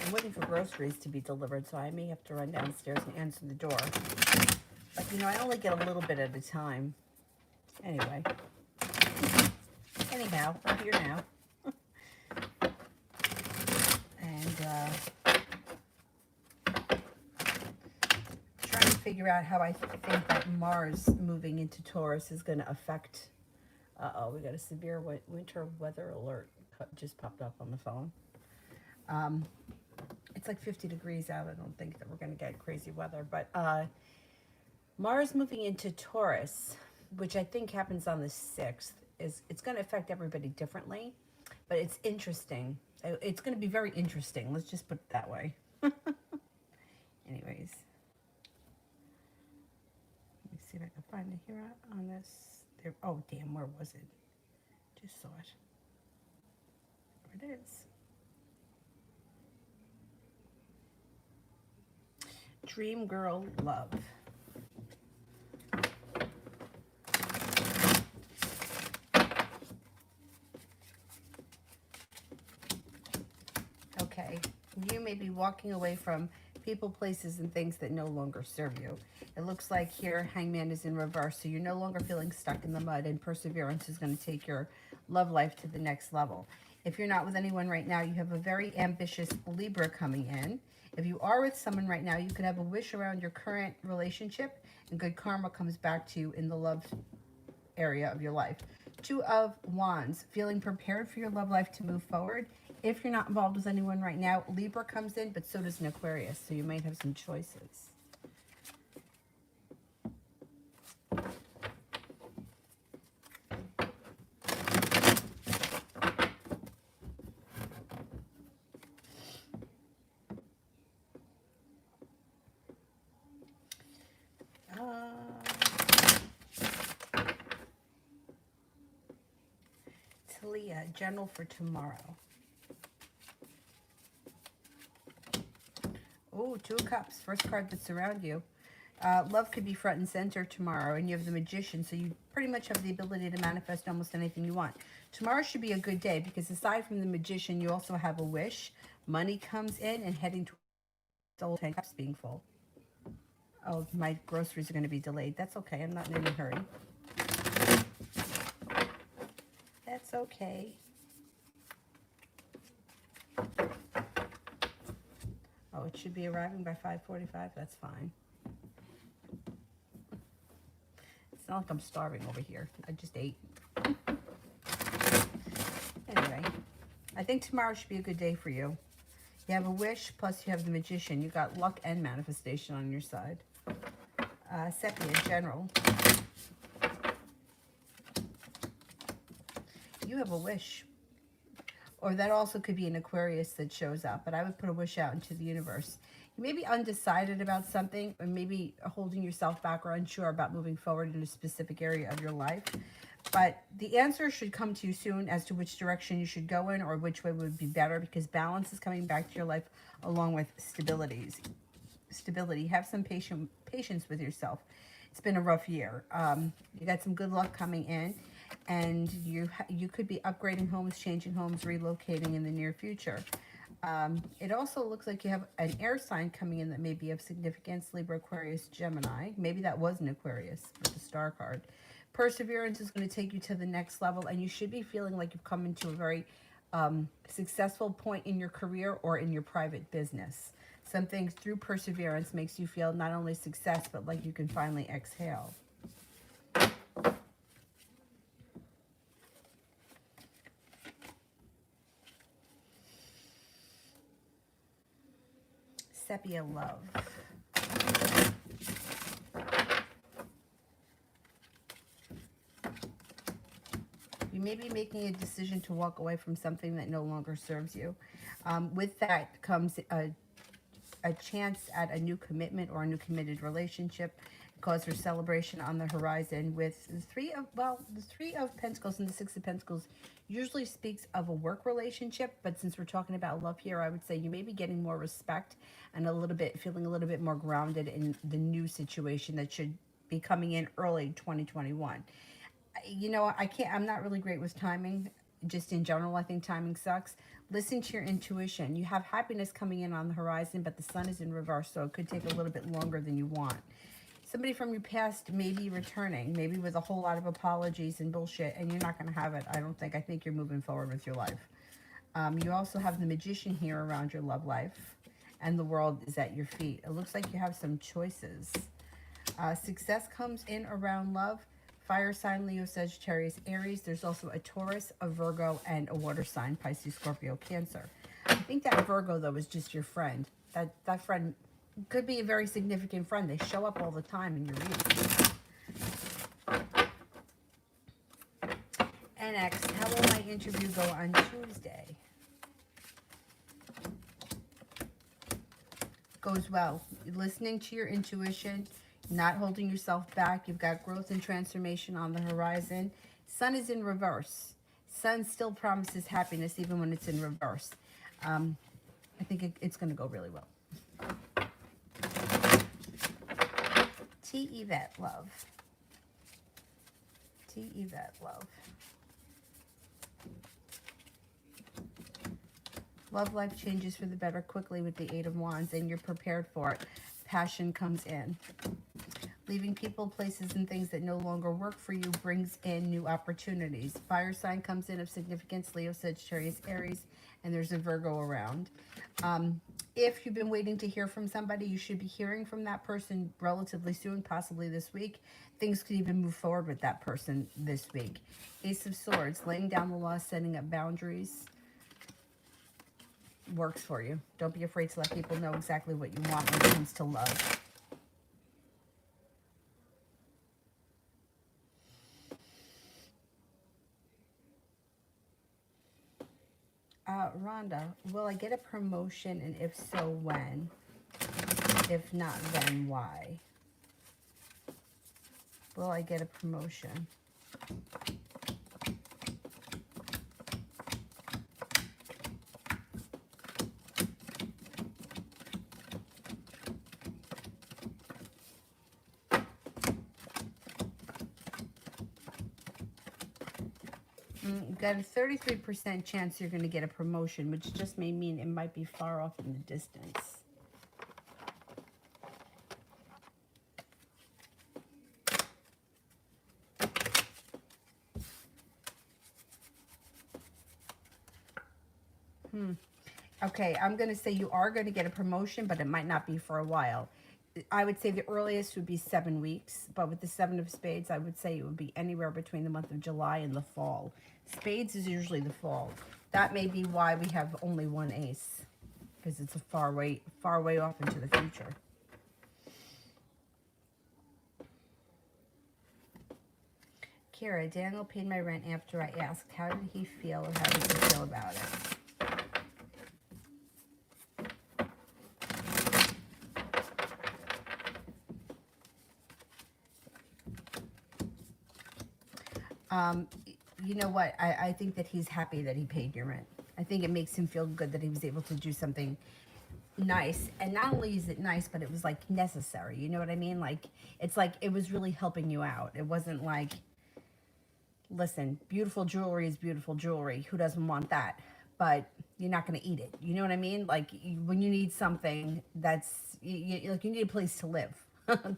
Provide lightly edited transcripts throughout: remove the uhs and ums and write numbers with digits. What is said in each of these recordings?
I'm waiting for groceries to be delivered, so I may have to run downstairs and answer the door. But, you know, I only get a little bit at a time. Anyway. Anyhow, I'm here now. And trying to figure out how I think that Mars moving into Taurus is going to affect. Uh-oh, we got a severe winter weather alert just popped up on the phone. Um, it's like 50 degrees out. I don't think that we're going to get crazy weather. But Mars moving into Taurus, which I think happens on the 6th, it's going to affect everybody differently. But it's interesting. It's going to be very interesting. Let's just put it that way. Anyways. Let me see if I can find it here on this. There. Oh, damn, where was it? Just saw it. There it is. Dream Girl Love. Okay, you may be walking away from people, places, and things that no longer serve you. It looks like here Hangman is in reverse, so you're no longer feeling stuck in the mud, and perseverance is going to take your love life to the next level. If you're not with anyone right now, you have a very ambitious Libra coming in. If you are with someone right now, you could have a wish around your current relationship, and good karma comes back to you in the love area of your life. Two of Wands, feeling prepared for your love life to move forward. If you're not involved with anyone right now, Libra comes in, but so does an Aquarius, so you might have some choices. Talia, general for tomorrow. Oh, Two of Cups, first card that's around you. Love could be front and center tomorrow, and you have the Magician, so you pretty much have the ability to manifest almost anything you want. Tomorrow should be a good day because aside from the Magician, you also have a wish. Money comes in and heading towards the whole 10 cups being full. Oh, my groceries are going to be delayed. That's okay. I'm not in any hurry. That's okay. Oh, it should be arriving by 5:45. That's fine. It's not like I'm starving over here. I just ate. Anyway, I think tomorrow should be a good day for you. You have a wish, plus you have the Magician. You got luck and manifestation on your side. Sepia, general. You have a wish. Or that also could be an Aquarius that shows up. But I would put a wish out into the universe. You may be undecided about something, or maybe holding yourself back or unsure about moving forward in a specific area of your life. But the answer should come to you soon as to which direction you should go in or which way would be better, because balance is coming back to your life along with stability. Have some patience with yourself. It's been a rough year. You got some good luck coming in, and you could be upgrading homes, changing homes, relocating in the near future. It also looks like you have an air sign coming in that may be of significance. Libra, Aquarius, Gemini. Maybe that was an Aquarius with the star card. Perseverance is going to take you to the next level, and you should be feeling like you've come into a very successful point in your career or in your private business. Something through perseverance makes you feel not only success, but like you can finally exhale. Sepia, love. You may be making a decision to walk away from something that no longer serves you. With that comes a chance at a new commitment or a new committed relationship. Cause for celebration on the horizon with the Three of Pentacles and the Six of Pentacles usually speaks of a work relationship, but since we're talking about love here, I would say you may be getting more respect and feeling a little bit more grounded in the new situation that should be coming in early 2021. You know, I'm not really great with timing. just in general, I think timing sucks. Listen to your intuition. You have happiness coming in on the horizon, but the sun is in reverse, so it could take a little bit longer than you want. Somebody from your past may be returning, maybe with a whole lot of apologies and bullshit, and you're not going to have it, I don't think. I think you're moving forward with your life. You also have the Magician here around your love life, and the world is at your feet. It looks like you have some choices. Success comes in around love. Fire sign, Leo, Sagittarius, Aries. There's also a Taurus, a Virgo, and a water sign, Pisces, Scorpio, Cancer. I think that Virgo, though, is just your friend. That friend could be a very significant friend. They show up all the time in your readings. And next, how will my interview go on Tuesday? Goes well. Listening to your intuition, not holding yourself back. You've got growth and transformation on the horizon. Sun is in reverse. Sun still promises happiness even when it's in reverse. I think it's going to go really well. T. Yvette, love. T. Yvette, love. Love life changes for the better quickly with the Eight of Wands, and you're prepared for it. Passion comes in. Leaving people, places, and things that no longer work for you brings in new opportunities. Fire sign comes in of significance, Leo, Sagittarius, Aries, and there's a Virgo around. If you've been waiting to hear from somebody, you should be hearing from that person relatively soon, possibly this week. Things could even move forward with that person this week. Ace of Swords, laying down the law, setting up boundaries. Works for you. Don't be afraid to let people know exactly what you want when it comes to love. Rhonda, will I get a promotion, and if so, when? If not, then why? Will I get a promotion? You've got a 33% chance you're going to get a promotion, which just may mean it might be far off in the distance. Okay, I'm going to say you are going to get a promotion, but it might not be for a while. I would say the earliest would be 7 weeks, but with the Seven of Spades, I would say it would be anywhere between the month of July and the fall. Spades is usually the fall. That may be why we have only one ace, because it's a far way off into the future. Kara, Daniel paid my rent after I asked. How did he feel, or how did he feel about it? You know what? I think that he's happy that he paid your rent. I think it makes him feel good that he was able to do something nice. And not only is it nice, but it was like necessary. You know what I mean? Like, it's like it was really helping you out. It wasn't like, listen, beautiful jewelry is beautiful jewelry. Who doesn't want that? But you're not going to eat it. You know what I mean? Like, when you need something that's, like, you need a place to live.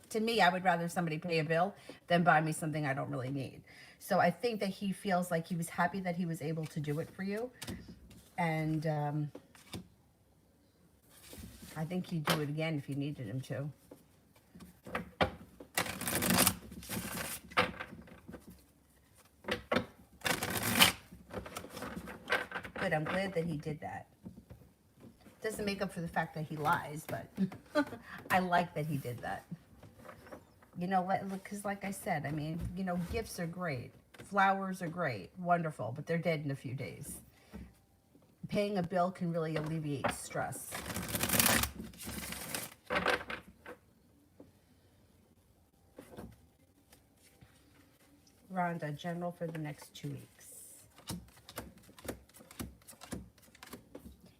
To me, I would rather somebody pay a bill than buy me something I don't really need. So I think that he feels like he was happy that he was able to do it for you. And I think he'd do it again if you needed him to. Good, I'm glad that he did that. Doesn't make up for the fact that he lies, but I like that he did that. You know, because like I said, I mean, you know, gifts are great. Flowers are great, wonderful, but they're dead in a few days. Paying a bill can really alleviate stress. Rhonda, general for the next 2 weeks.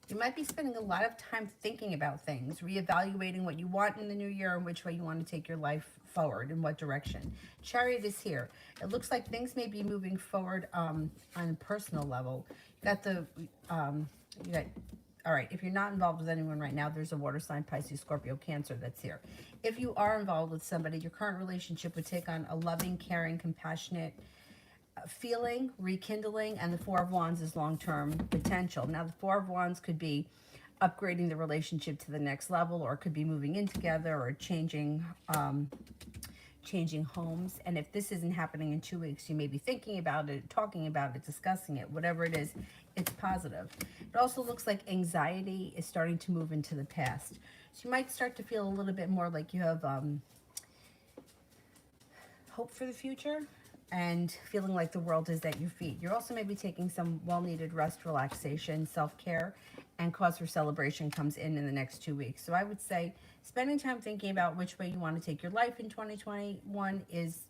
You might be spending a lot of time thinking about things, reevaluating what you want in the new year and which way you want to take your life forward, in what direction. Chariot is here. It looks like things may be moving forward on a personal level. You got the, you got, all right, if you're not involved with anyone right now, there's a water sign, Pisces, Scorpio, Cancer that's here. If you are involved with somebody, your current relationship would take on a loving, caring, compassionate feeling, rekindling, and the Four of Wands is long-term potential. Now, the Four of Wands could be upgrading the relationship to the next level, or it could be moving in together, or changing homes. And if this isn't happening in 2 weeks, you may be thinking about it, talking about it, discussing it, whatever it is, it's positive. It also looks like anxiety is starting to move into the past. So you might start to feel a little bit more like you have hope for the future, and feeling like the world is at your feet. You're also maybe taking some well-needed rest, relaxation, self-care, and cause for celebration comes in the next 2 weeks. So I would say spending time thinking about which way you want to take your life in 2021 is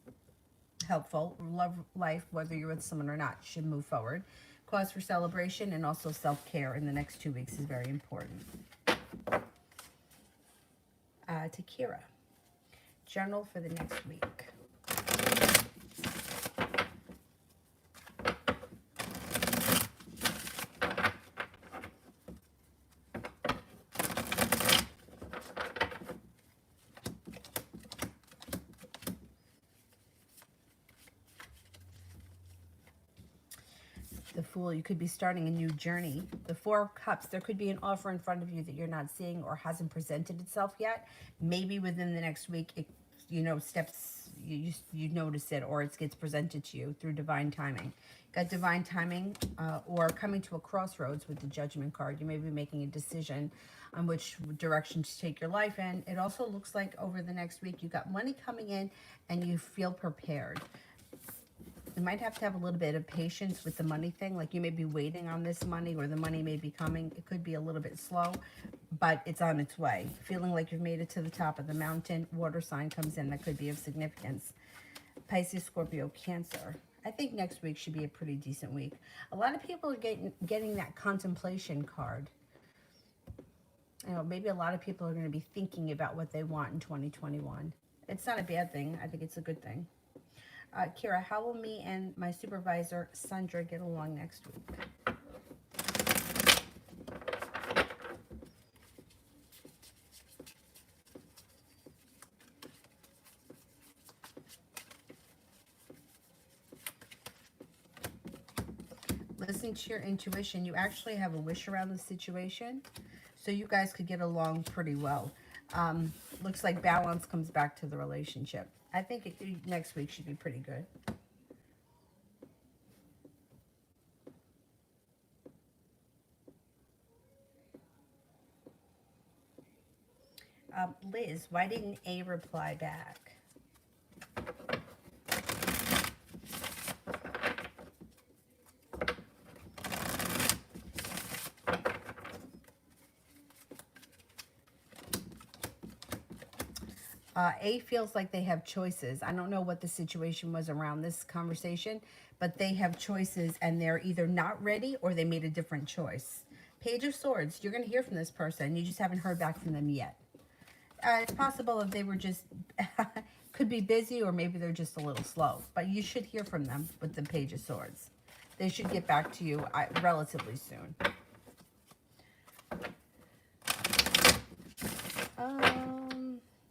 helpful. Love life, whether you're with someone or not, should move forward. Cause for celebration and also self-care in the next 2 weeks is very important. To Kira, general for the next week. The Fool, you could be starting a new journey. The Four of Cups, there could be an offer in front of you that you're not seeing or hasn't presented itself yet. Maybe within the next week, it, steps, you notice it, or it gets presented to you through divine timing. Got divine timing, or coming to a crossroads with the Judgment card. You may be making a decision on which direction to take your life in. It also looks like over the next week, you got money coming in and you feel prepared. You might have to have a little bit of patience with the money thing. Like you may be waiting on this money, or the money may be coming. It could be a little bit slow, but it's on its way. Feeling like you've made it to the top of the mountain. Water sign comes in that could be of significance. Pisces, Scorpio, Cancer. I think next week should be a pretty decent week. A lot of people are getting that contemplation card. Maybe a lot of people are going to be thinking about what they want in 2021. It's not a bad thing. I think it's a good thing. Kira, how will me and my supervisor, Sandra, get along next week? Listening to your intuition, you actually have a wish around the situation, so you guys could get along pretty well. Looks like balance comes back to the relationship. I think next week should be pretty good. Liz, why didn't A reply back? A feels like they have choices. I don't know what the situation was around this conversation, but they have choices, and they're either not ready or they made a different choice. Page of Swords, you're going to hear from this person. You just haven't heard back from them yet. It's possible that they were just, could be busy, or maybe they're just a little slow. But you should hear from them with the Page of Swords. They should get back to you relatively soon.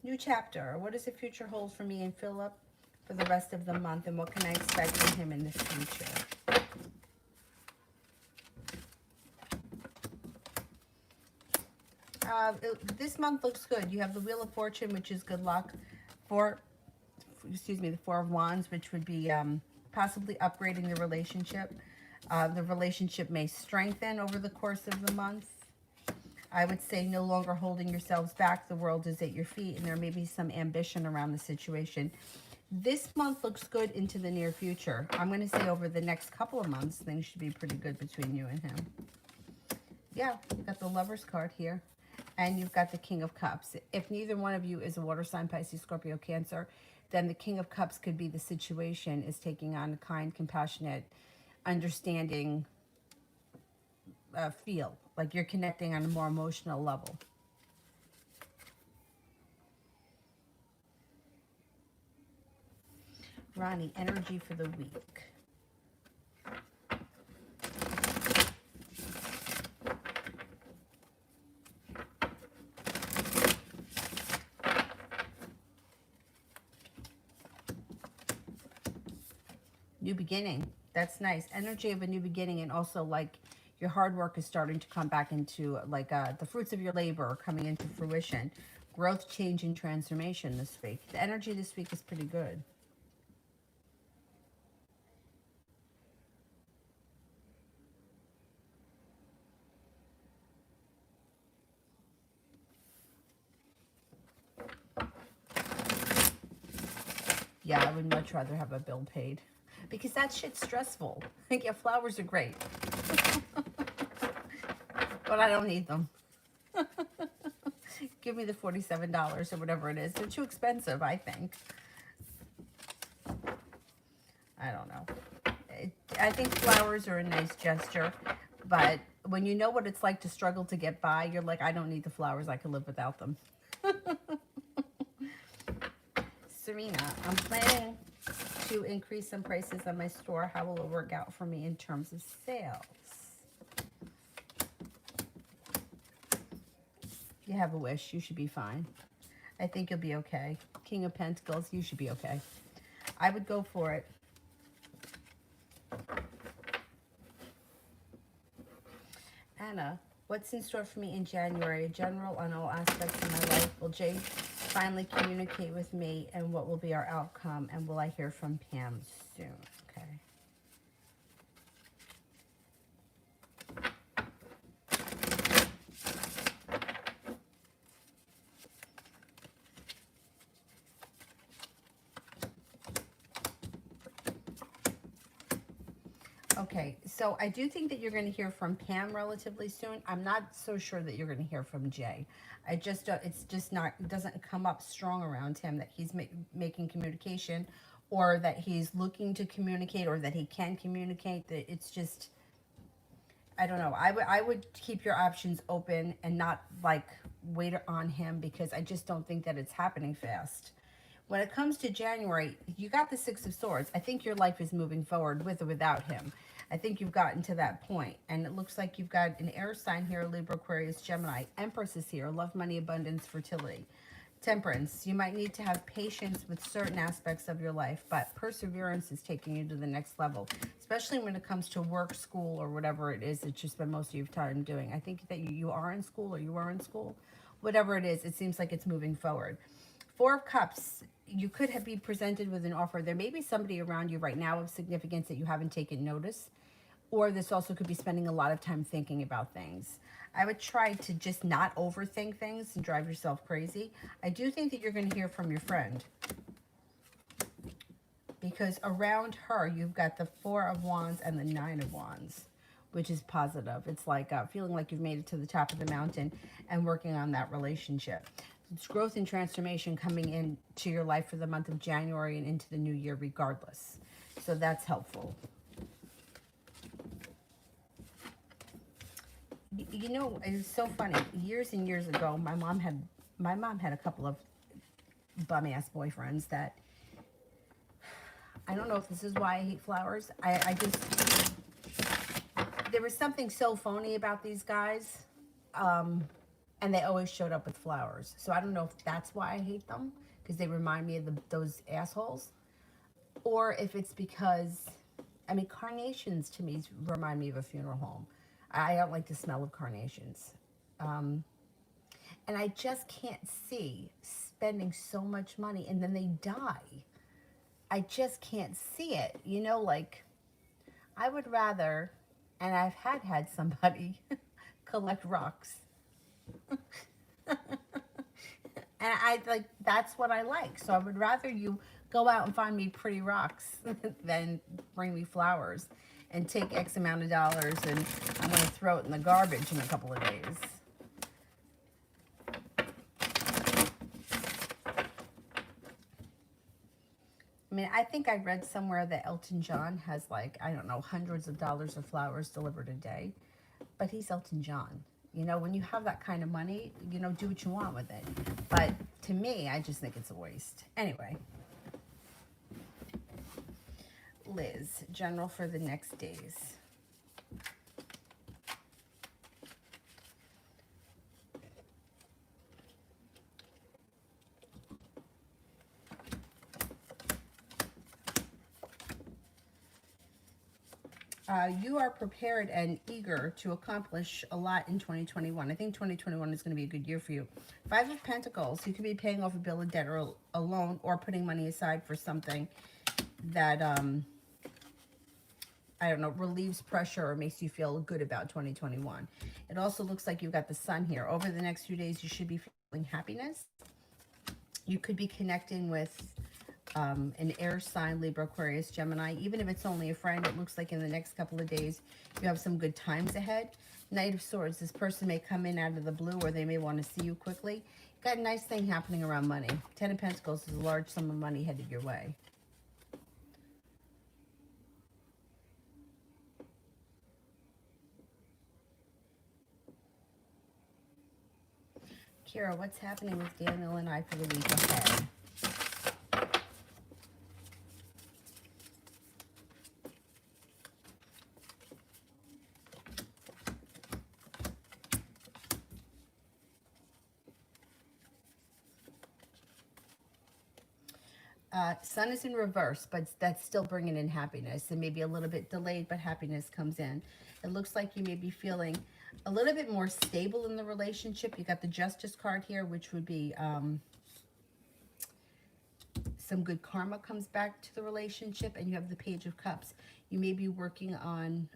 New chapter. What does the future hold for me and Philip for the rest of the month, and what can I expect from him in the future? This month looks good. You have the Wheel of Fortune, which is good luck. The Four of Wands, which would be possibly upgrading the relationship. The relationship may strengthen over the course of the month. I would say no longer holding yourselves back. The world is at your feet, and there may be some ambition around the situation. This month looks good into the near future. I'm going to say over the next couple of months, things should be pretty good between you and him. Yeah, you've got the Lover's card here, and you've got the King of Cups. If neither one of you is a water sign, Pisces, Scorpio, Cancer, then the King of Cups could be the situation is taking on a kind, compassionate, understanding feel. Like you're connecting on a more emotional level. Ronnie, energy for the week. New beginning. That's nice. Energy of a new beginning, and also like your hard work is starting to come back into like the fruits of your labor are coming into fruition. Growth, change, and transformation this week. The energy this week is pretty good. Yeah, I would much rather have a bill paid because that shit's stressful. Like, yeah, flowers are great, but I don't need them. Give me the $47 or whatever it is. They're too expensive, I think. I don't know. I think flowers are a nice gesture, but when you know what it's like to struggle to get by, you're like, I don't need the flowers. I can live without them. Serena, I'm planning to increase some prices on my store. How will it work out for me in terms of sales? You have a wish. You should be fine. I think you'll be okay. King of Pentacles, you should be okay. I would go for it. Anna, what's in store for me in January? General on all aspects of my life. Will Jay finally communicate with me, and what will be our outcome? And will I hear from Pam soon? Okay. Okay, so I do think that you're going to hear from Pam relatively soon. I'm not so sure that you're going to hear from Jay. I just don't, it's just not, it doesn't come up strong around him that he's making communication, or that he's looking to communicate, or that he can communicate. That it's just, I don't know. I would keep your options open and not like wait on him, because I just don't think that it's happening fast. When it comes to January, you got the Six of Swords. I think your life is moving forward with or without him. I think you've gotten to that point. And it looks like you've got an air sign here, Libra, Aquarius, Gemini. Empress is here. Love, money, abundance, fertility. Temperance. You might need to have patience with certain aspects of your life, but perseverance is taking you to the next level, especially when it comes to work, school, or whatever it is that you spend most of your time doing. I think that you are in school, or you are in school. Whatever it is, it seems like it's moving forward. Four of Cups. You could be presented with an offer. There may be somebody around you right now of significance that you haven't taken notice, or this also could be spending a lot of time thinking about things. I would try to just not overthink things and drive yourself crazy. I do think that you're going to hear from your friend, because around her you've got the Four of Wands and the Nine of Wands, which is positive. It's like feeling like you've made it to the top of the mountain and working on that relationship. It's growth and transformation coming into your life for the month of January and into the new year regardless. So that's helpful. You know, it's so funny. Years and years ago, my mom had a couple of bum-ass boyfriends that, I don't know if this is why I hate flowers. I just, there was something so phony about these guys. And they always showed up with flowers. So I don't know if that's why I hate them, because they remind me of those assholes. Or if it's because, I mean, carnations to me remind me of a funeral home. I don't like the smell of carnations. And I just can't see spending so much money and then they die. I just can't see it. You know, like, I would rather, and I've had somebody collect rocks. And I like, that's what I like. So I would rather you go out and find me pretty rocks than bring me flowers and take X amount of dollars and I'm going to throw it in the garbage in a couple of days. I mean, I think I read somewhere that Elton John has, like, I don't know, hundreds of dollars of flowers delivered a day, but he's Elton John. You know, when you have that kind of money, you know, do what you want with it. But to me, I just think it's a waste. Anyway. Liz, general for the next days. You are prepared and eager to accomplish a lot in 2021. I think 2021 is going to be a good year for you. Five of Pentacles. You could be paying off a bill of debt or a loan, or putting money aside for something that, I don't know, relieves pressure or makes you feel good about 2021. It also looks like you've got the sun here. Over the next few days, you should be feeling happiness. You could be connecting with an air sign, Libra, Aquarius, Gemini. Even if it's only a friend, it looks like in the next couple of days you have some good times ahead. Knight of Swords, this person may come in out of the blue, or they may want to see you quickly. Got a nice thing happening around money. Ten of Pentacles is a large sum of money headed your way. Kira, what's happening with Daniel and I for the week ahead? Sun is in reverse, but that's still bringing in happiness, and maybe a little bit delayed, but happiness comes in. It looks like you may be feeling a little bit more stable in the relationship. You got the Justice card here, which would be some good karma comes back to the relationship, and you have the Page of Cups. You may be working on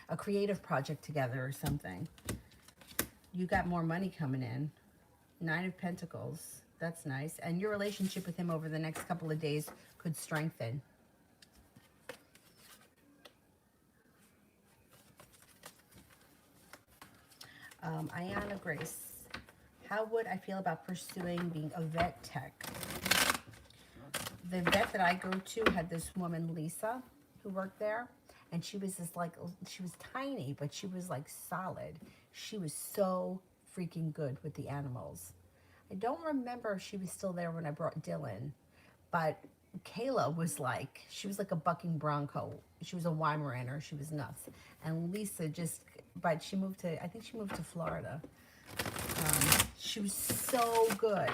a creative project together or something. You got more money coming in. Nine of Pentacles. That's nice. And your relationship with him over the next couple of days could strengthen. Ayana Grace. How would I feel about pursuing being a vet tech? The vet that I go to had this woman, Lisa, who worked there. And she was this like, she was tiny, but she was like solid. She was so freaking good with the animals. I don't remember if she was still there when I brought Dylan, but Kayla was like, she was like a bucking bronco. She was a Weimaraner. She was nuts. And Lisa just, but she moved to, I think she moved to Florida. She was so good.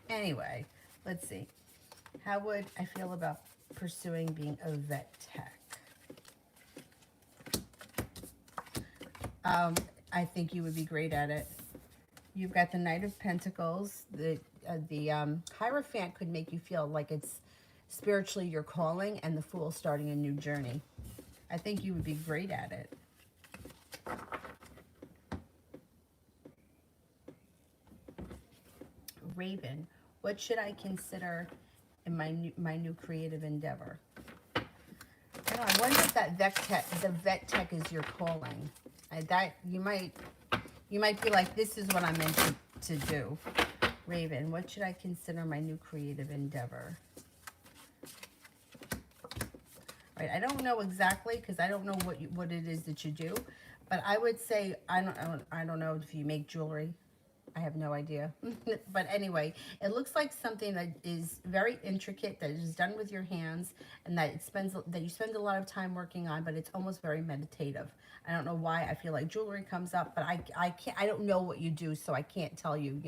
Anyway, let's see. How would I feel about pursuing being a vet tech? I think you would be great at it. You've got the Knight of Pentacles. The Hierophant could make you feel like it's spiritually your calling, and the Fool starting a new journey. I think you would be great at it. Raven, what should I consider in my new creative endeavor? I don't know, I wonder if that the vet tech is your calling. That you might be like, this is what I'm meant to do. Raven, what should I consider my new creative endeavor? All right, I don't know exactly, because I don't know what it is that you do, but I would say I don't know if you make jewelry. I have no idea. But anyway, it looks like something that is very intricate, that is done with your hands, and that you spend a lot of time working on, but it's almost very meditative. I don't know why I feel like jewelry comes up, but I don't know what you do, so I can't tell you,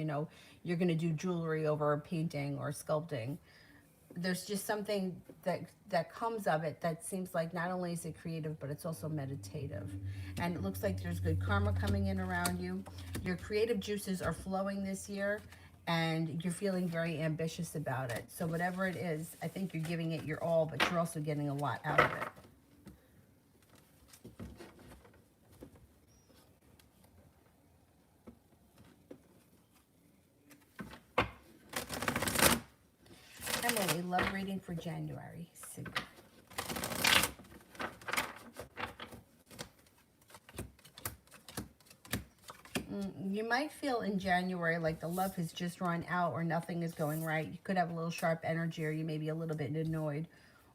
you're going to do jewelry over painting or sculpting. There's just something that comes of it that seems like not only is it creative, but it's also meditative. And it looks like there's good karma coming in around you. Your creative juices are flowing this year, and you're feeling very ambitious about it. So whatever it is, I think you're giving it your all, but you're also getting a lot out of it. Emily, love reading for January. Super. You might feel in January like the love has just run out, or nothing is going right. You could have a little sharp energy, or you may be a little bit annoyed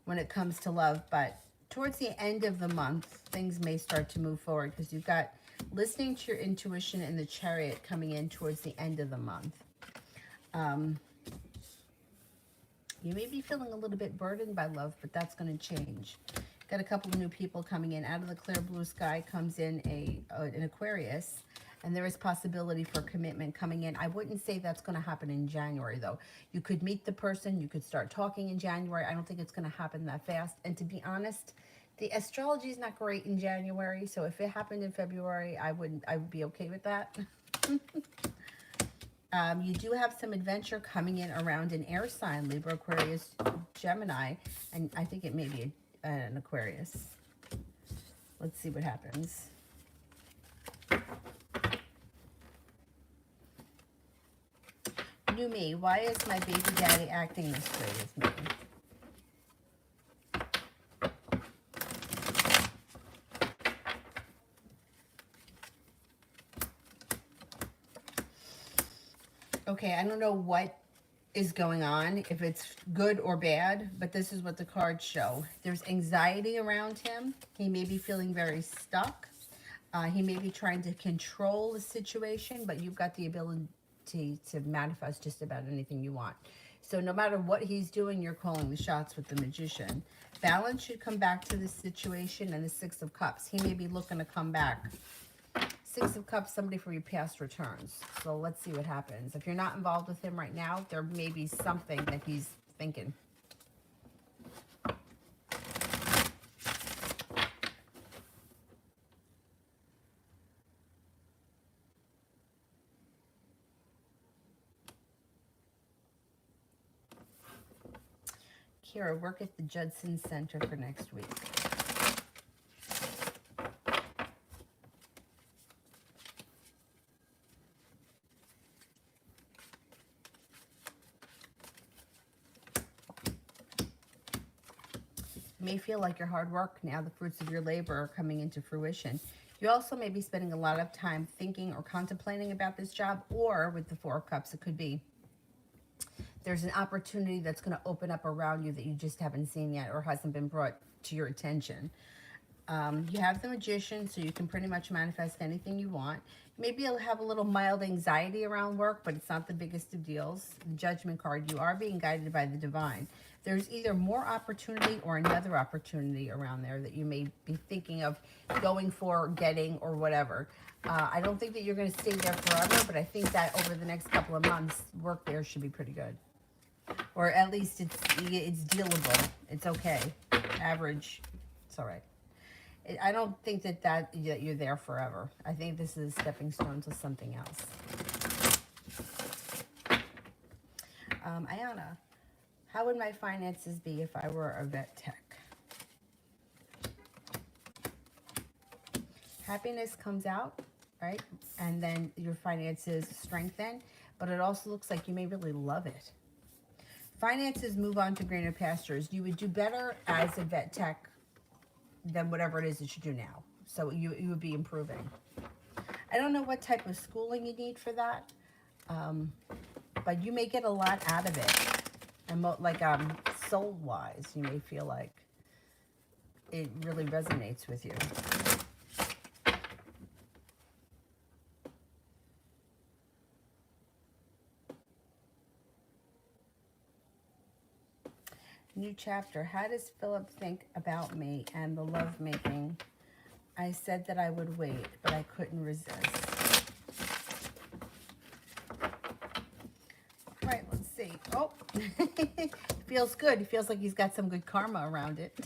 when it comes to love. But towards the end of the month, things may start to move forward, because you've got listening to your intuition and the Chariot coming in towards the end of the month. You may be feeling a little bit burdened by love, but that's going to change. Got a couple of new people coming in. Out of the clear blue sky comes in an Aquarius, and there is possibility for commitment coming in. I wouldn't say that's going to happen in January, though. You could meet the person. You could start talking in January. I don't think it's going to happen that fast. And to be honest, the astrology is not great in January, so if it happened in February, I would be okay with that. You do have some adventure coming in around an air sign, Libra, Aquarius, Gemini, and I think it may be an Aquarius. Let's see what happens. New me, why is my baby daddy acting this way with me? Okay, I don't know what is going on, if it's good or bad, but this is what the cards show. There's anxiety around him. He may be feeling very stuck. He may be trying to control the situation, but you've got the ability to manifest just about anything you want. So no matter what he's doing, you're calling the shots with the Magician. Balance should come back to the situation, and the Six of Cups. He may be looking to come back. Six of Cups, somebody from your past returns. So let's see what happens. If you're not involved with him right now, there may be something that he's thinking. Kira, work at the Judson Center for next week. You may feel like your hard work now, the fruits of your labor are coming into fruition. You also may be spending a lot of time thinking or contemplating about this job, or with the Four of Cups, it could be there's an opportunity that's going to open up around you that you just haven't seen yet or hasn't been brought to your attention. You have the Magician, so you can pretty much manifest anything you want. Maybe you'll have a little mild anxiety around work, but it's not the biggest of deals. The Judgment card, you are being guided by the divine. There's either more opportunity or another opportunity around there that you may be thinking of going for, getting, or whatever. I don't think that you're going to stay there forever, but I think that over the next couple of months, work there should be pretty good. Or at least it's dealable. It's okay. Average. It's all right. I don't think that you're there forever. I think this is a stepping stone to something else. Ayana, how would my finances be if I were a vet tech? Happiness comes out, right? And then your finances strengthen, but it also looks like you may really love it. Finances move on to greener pastures. You would do better as a vet tech than whatever it is that you do now. So you would be improving. I don't know what type of schooling you need for that, but you may get a lot out of it. And like soul-wise, you may feel like it really resonates with you. New chapter. How does Philip think about me and the lovemaking? I said that I would wait, but I couldn't resist. All right, let's see. Oh, feels good. It feels like he's got some good karma around it.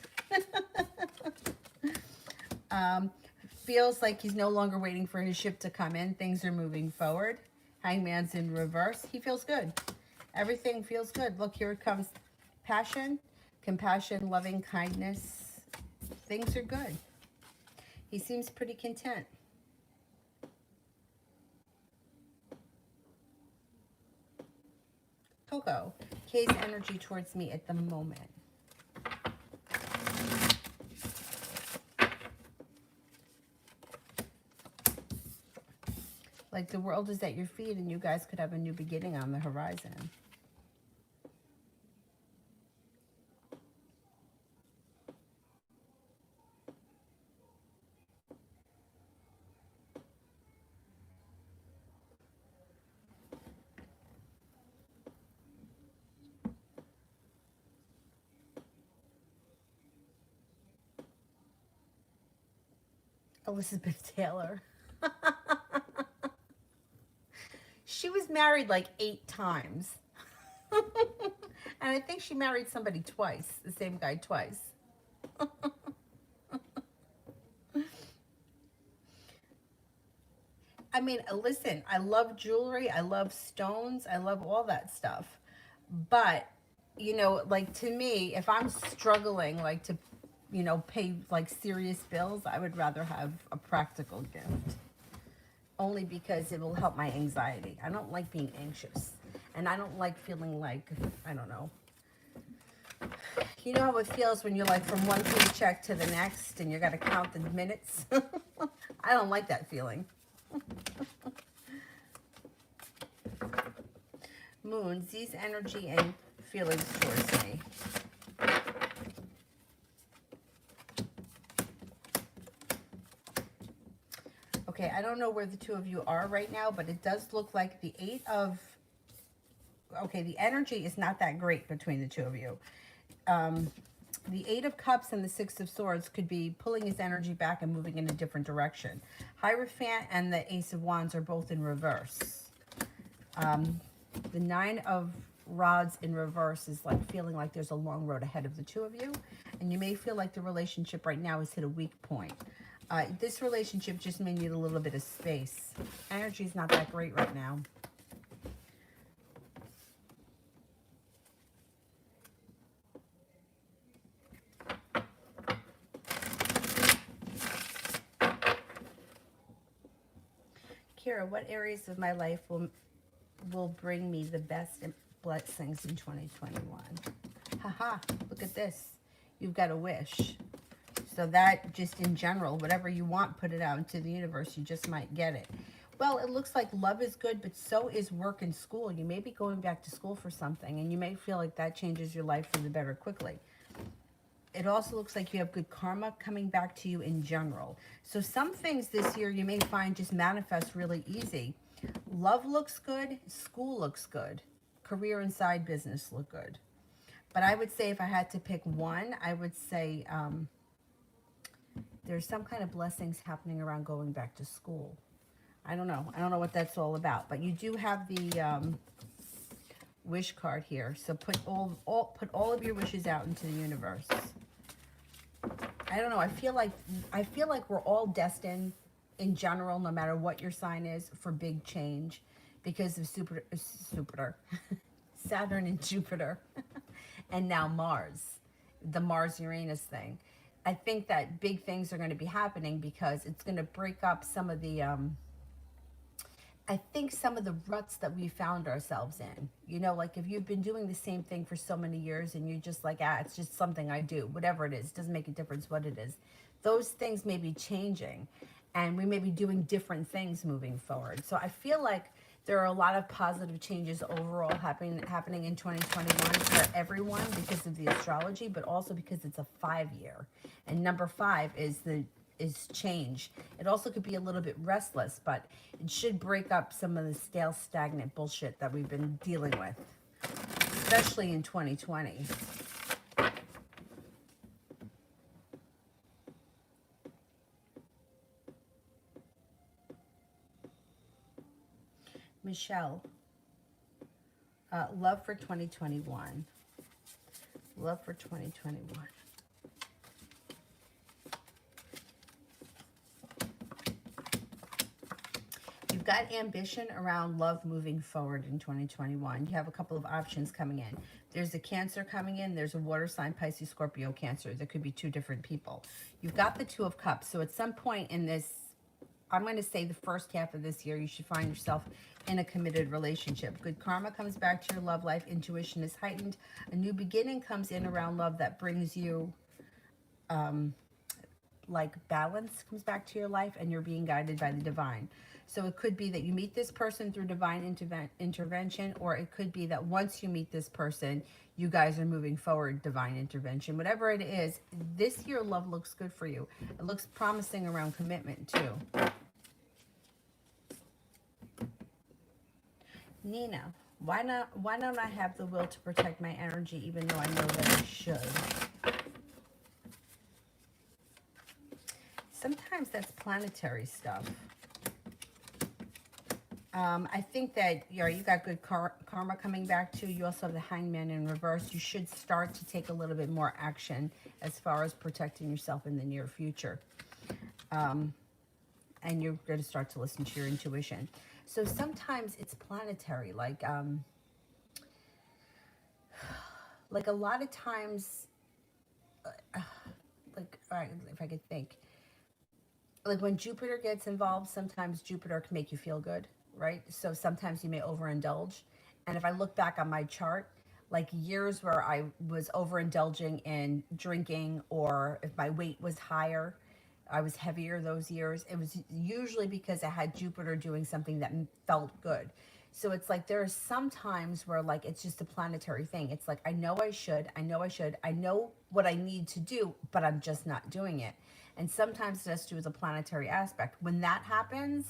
Feels like he's no longer waiting for his ship to come in. Things are moving forward. Hangman's in reverse. He feels good. Everything feels good. Look, here it comes. Passion, compassion, loving kindness. Things are good. He seems pretty content. Coco, Kay's energy towards me at the moment. Like the world is at your feet and you guys could have a new beginning on the horizon. Elizabeth Taylor. She was married like 8 times. And I think she married somebody twice, the same guy twice. I mean, listen, I love jewelry, I love stones, I love all that stuff. But, like to me, if I'm struggling, like to, pay like serious bills, I would rather have a practical gift. Only because it will help my anxiety. I don't like being anxious. And I don't like feeling like, I don't know. You know how it feels when you're like from one paycheck to the next and you got to count the minutes? I don't like that feeling. Moon, Z's energy and feelings towards me. Okay, I don't know where the two of you are right now, but it does look like the the energy is not that great between the two of you. The Eight of Cups and the Six of Swords could be pulling his energy back and moving in a different direction. Hierophant and the Ace of Wands are both in reverse. The Nine of Rods in reverse is like feeling like there's a long road ahead of the two of you. And you may feel like the relationship right now has hit a weak point. This relationship just may need a little bit of space. Energy is not that great right now. Kira, what areas of my life will bring me the best blessings in 2021? Haha, look at this. You've got a wish. So that just in general, whatever you want, put it out into the universe. You just might get it. Well, it looks like love is good, but so is work and school. You may be going back to school for something, and you may feel like that changes your life for the better quickly. It also looks like you have good karma coming back to you in general. So some things this year you may find just manifest really easy. Love looks good. School looks good. Career and side business look good. But I would say if I had to pick one, I would say there's some kind of blessings happening around going back to school. I don't know. I don't know what that's all about. But you do have the wish card here. So put all of your wishes out into the universe. I don't know. I feel like we're all destined in general, no matter what your sign is, for big change because of Jupiter, Saturn and Jupiter, and now Mars, the Mars-Uranus thing. I think that big things are going to be happening because it's going to break up some of the I think some of the ruts that we found ourselves in, like if you've been doing the same thing for so many years and you're just like, it's just something I do, whatever it is, doesn't make a difference what it is. Those things may be changing and we may be doing different things moving forward. So I feel like there are a lot of positive changes overall happening in 2021 for everyone because of the astrology, but also because it's a 5-year. And number 5 is change. It also could be a little bit restless, but it should break up some of the stale, stagnant bullshit that we've been dealing with, especially in 2020. Michelle, love for 2021. Love for 2021. You've got ambition around love moving forward in 2021. You have a couple of options coming in. There's a Cancer coming in. There's a water sign, Pisces, Scorpio, Cancer. There could be 2 different people. You've got the 2 of Cups. So at some point in this, I'm going to say the first half of this year, you should find yourself in a committed relationship. Good karma comes back to your love life. Intuition is heightened. A new beginning comes in around love that brings you like balance comes back to your life and you're being guided by the divine. So it could be that you meet this person through divine intervention, or it could be that once you meet this person, you guys are moving forward, divine intervention. Whatever it is, this year love looks good for you. It looks promising around commitment too. Nina, why don't I have the will to protect my energy even though I know that I should? Sometimes that's planetary stuff. I think that you got good karma coming back to you. You also have the Hangman in reverse. You should start to take a little bit more action as far as protecting yourself in the near future. And you're going to start to listen to your intuition. So sometimes it's planetary, like a lot of times, like, all right, if I could think, like when Jupiter gets involved, sometimes Jupiter can make you feel good, right? So sometimes you may overindulge. And if I look back on my chart, like years where I was overindulging in drinking, or if my weight was higher, I was heavier those years, it was usually because I had Jupiter doing something that felt good. So it's like there are some times where like it's just a planetary thing. It's like I know I should, I know what I need to do, but I'm just not doing it. And sometimes it has to do with a planetary aspect. When that happens,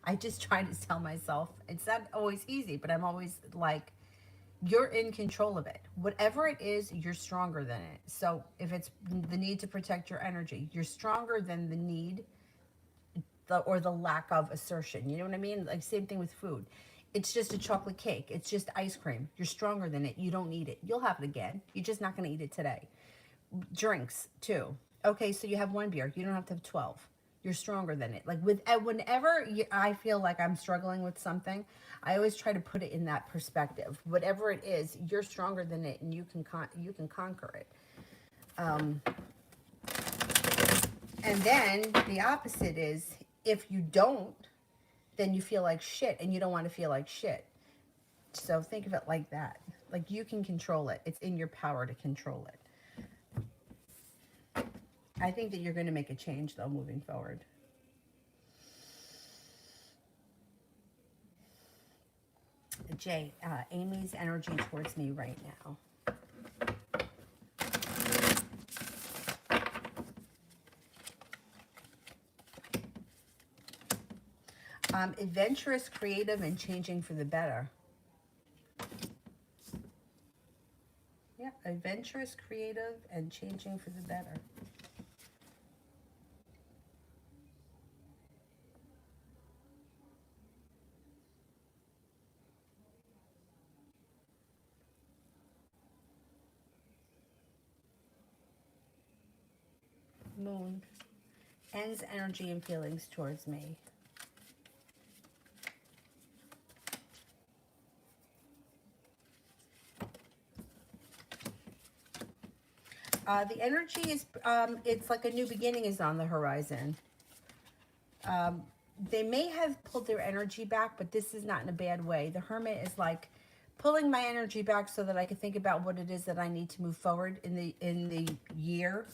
I just try to tell myself, it's not always easy, but I'm always like, you're in control of it. Whatever it is, you're stronger than it. So if it's the need to protect your energy, you're stronger than the need or the lack of assertion. You know what I mean? Like same thing with food. It's just a chocolate cake. It's just ice cream. You're stronger than it. You don't need it. You'll have it again. You're just not going to eat it today. Drinks too. Okay, so you have one beer. You don't have to have 12. You're stronger than it. Like whenever I feel like I'm struggling with something, I always try to put it in that perspective. Whatever it is, you're stronger than it, and you can conquer it. And then the opposite is, if you don't, then you feel like shit, and you don't want to feel like shit. So think of it like that. Like you can control it. It's in your power to control it. I think that you're going to make a change, though, moving forward. Jay, Amy's energy towards me right now. Adventurous, creative, and changing for the better. Yeah, adventurous, creative, and changing for the better. Moon. Ends energy and feelings towards me. The energy is, it's like a new beginning is on the horizon. They may have pulled their energy back, but this is not in a bad way. The Hermit is like pulling my energy back so that I can think about what it is that I need to move forward in the year.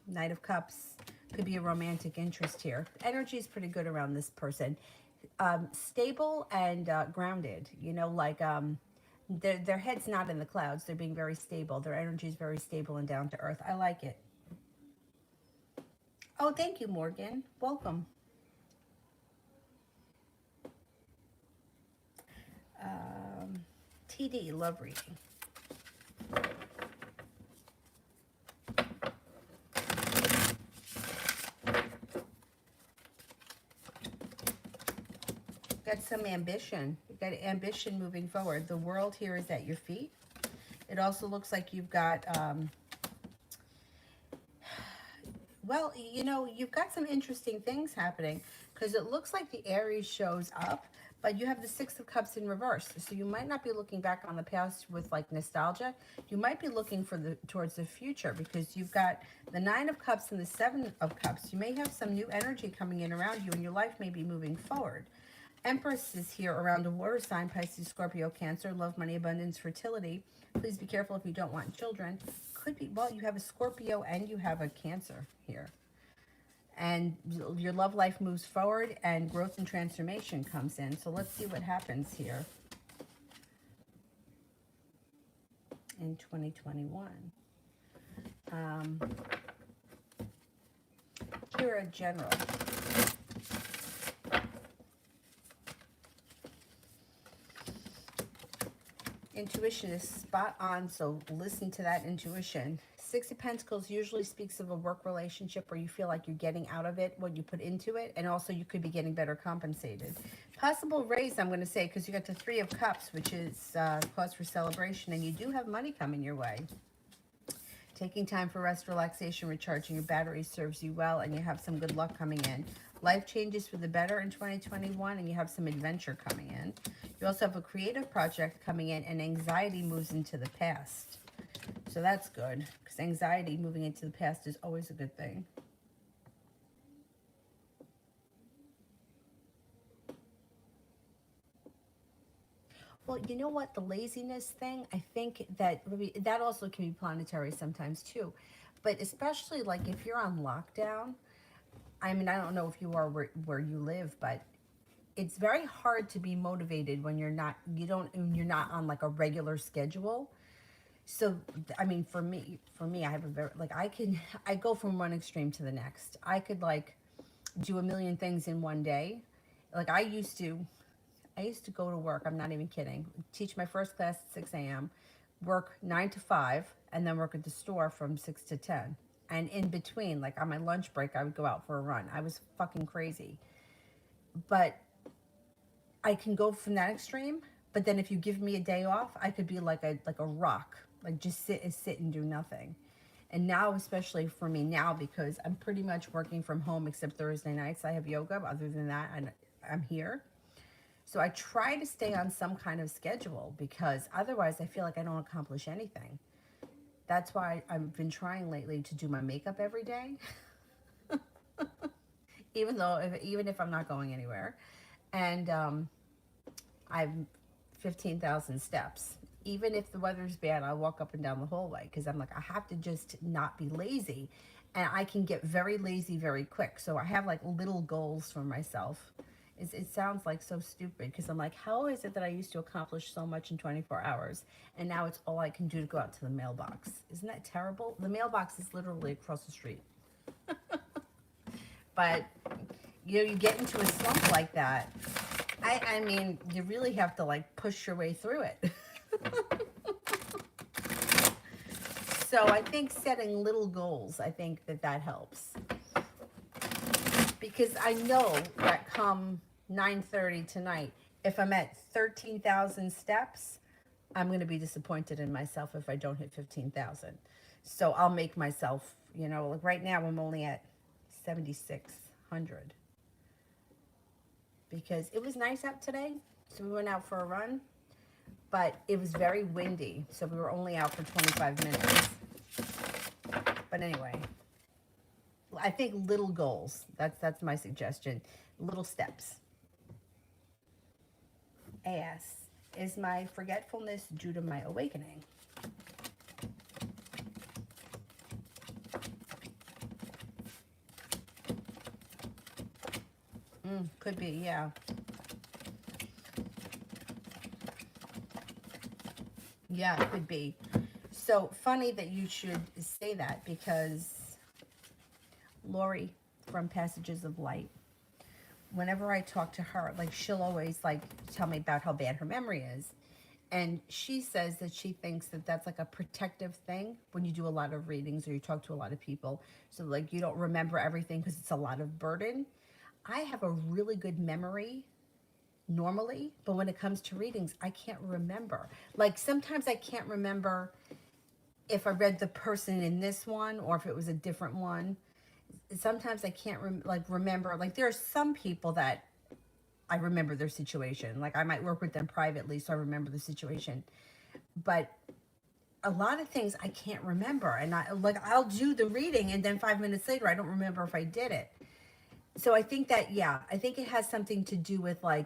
Knight of Cups could be a romantic interest here. Energy is pretty good around this person. Stable and grounded. You know, like their head's not in the clouds. They're being very stable. Their energy is very stable and down to earth. I like it. Oh, thank you, Morgan. Welcome. TD, love reading. Got some ambition. You've got ambition moving forward. The world here is at your feet. It also looks like you've got, well, you know, you've got some interesting things happening, because it looks like the Aries shows up, but you have the Six of Cups in reverse. So you might not be looking back on the past with like nostalgia. You might be looking for towards the future, because you've got the Nine of Cups and the Seven of Cups. You may have some new energy coming in around you, and your life may be moving forward. Empress is here around a water sign, Pisces, Scorpio, Cancer, love, money, abundance, fertility. Please be careful if you don't want children. Could be, well, you have a Scorpio and you have a Cancer here. And your love life moves forward and growth and transformation comes in. So let's see what happens here in 2021. Kira General. Intuition is spot on, so listen to that intuition. Six of Pentacles usually speaks of a work relationship where you feel like you're getting out of it what you put into it, and also you could be getting better compensated. Possible raise, I'm going to say, because you got the Three of Cups, which is cause for celebration, and you do have money coming your way. Taking time for rest, relaxation, recharging your battery serves you well, and you have some good luck coming in. Life changes for the better in 2021, and you have some adventure coming in. You also have a creative project coming in, and anxiety moves into the past. So that's good, because anxiety moving into the past is always a good thing. Well, you know what? The laziness thing, I think that that also can be planetary sometimes too. But especially like if you're on lockdown, I mean, I don't know if you are where you live, but it's very hard to be motivated when you're not on like a regular schedule. So, I mean, for me, I have a very, like, I go from one extreme to the next. I could like do a million things in one day. Like I used to go to work. I'm not even kidding. Teach my first class at 6 a.m., work 9 to 5, and then work at the store from 6 to 10. And in between, like on my lunch break, I would go out for a run. I was fucking crazy. But I can go from that extreme. But then if you give me a day off, I could be like a rock, like just sit and do nothing. And now, especially for me now, because I'm pretty much working from home except Thursday nights, I have yoga. Other than that, I'm here. So I try to stay on some kind of schedule because otherwise I feel like I don't accomplish anything. That's why I've been trying lately to do my makeup every day, even if I'm not going anywhere. And I've 15,000 steps. Even if the weather's bad, I walk up and down the hallway because I'm like, I have to just not be lazy. And I can get very lazy very quick. So I have like little goals for myself. It sounds like so stupid because I'm like, how is it that I used to accomplish so much in 24 hours and now it's all I can do to go out to the mailbox? Isn't that terrible? The mailbox is literally across the street. But, you get into a slump like that. I mean, you really have to like push your way through it. So I think setting little goals, I think that helps. Because I know that come 9:30 tonight, if I'm at 13,000 steps, I'm going to be disappointed in myself if I don't hit 15,000. So I'll make myself, like right now I'm only at 7,600. Because it was nice out today, so we went out for a run, but it was very windy, so we were only out for 25 minutes. But anyway, I think little goals. That's my suggestion. Little steps. AS. Is my forgetfulness due to my awakening? Could be, yeah. Yeah, it could be. So funny that you should say that because Lori from Passages of Light, whenever I talk to her, like she'll always like tell me about how bad her memory is. And she says that she thinks that that's like a protective thing when you do a lot of readings or you talk to a lot of people. So like you don't remember everything because it's a lot of burden. I have a really good memory normally, but when it comes to readings, I can't remember. Like sometimes I can't remember if I read the person in this one or if it was a different one. Sometimes I can't remember. Like there are some people that I remember their situation. Like I might work with them privately, so I remember the situation. But a lot of things I can't remember, and I'll do the reading, and then 5 minutes later I don't remember if I did it. So I think that, yeah, I think it has something to do with like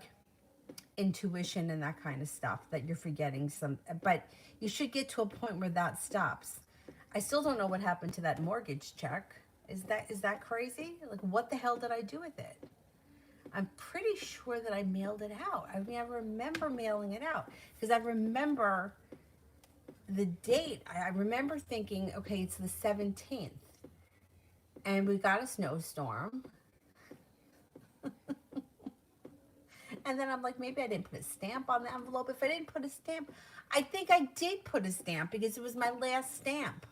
intuition and that kind of stuff that you're forgetting some, but you should get to a point where that stops. I still don't know what happened to that mortgage check. Is that crazy? Like what the hell did I do with it? I'm pretty sure that I mailed it out. I mean, I remember mailing it out because I remember the date. I remember thinking, okay, it's the 17th and we got a snowstorm. And then I'm like, maybe I didn't put a stamp on the envelope. If I didn't put a stamp, I think I did put a stamp because it was my last stamp.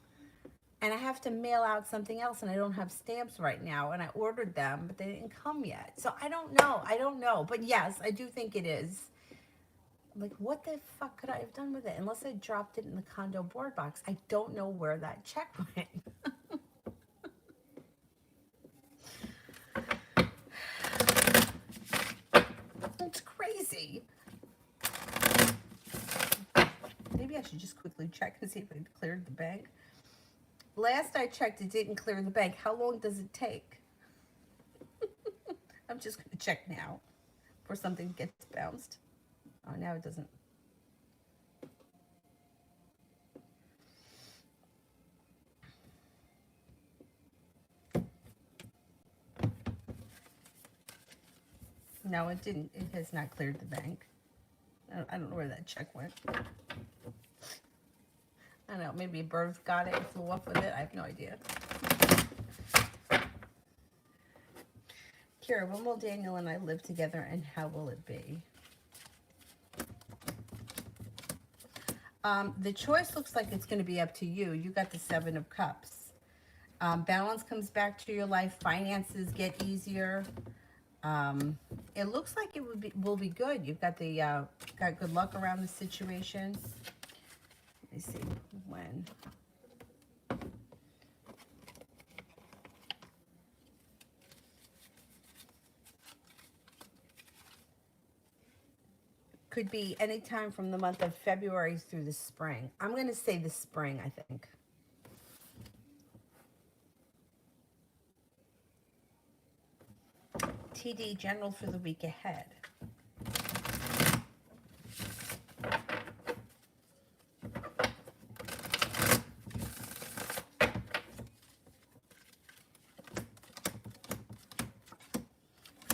And I have to mail out something else, and I don't have stamps right now. And I ordered them, but they didn't come yet. So I don't know. I don't know. But yes, I do think it is. Like, what the fuck could I have done with it? Unless I dropped it in the condo board box. I don't know where that check went. It's crazy. Maybe I should just quickly check and see if it cleared the bank. Last I checked, it didn't clear the bank. How long does it take? I'm just going to check now before something gets bounced. Oh, now it doesn't. No, it didn't. It has not cleared the bank. I don't know where that check went. I don't know. Maybe a bird got it and flew off with it. I have no idea. Kira, when will Daniel and I live together, and how will it be? The choice looks like it's going to be up to you. You got the 7 of Cups. Balance comes back to your life. Finances get easier. It looks like it will be good. You've got the got good luck around the situation. Let me see when. Could be any time from the month of February through the spring. I'm going to say the spring, I think. TD general for the week ahead.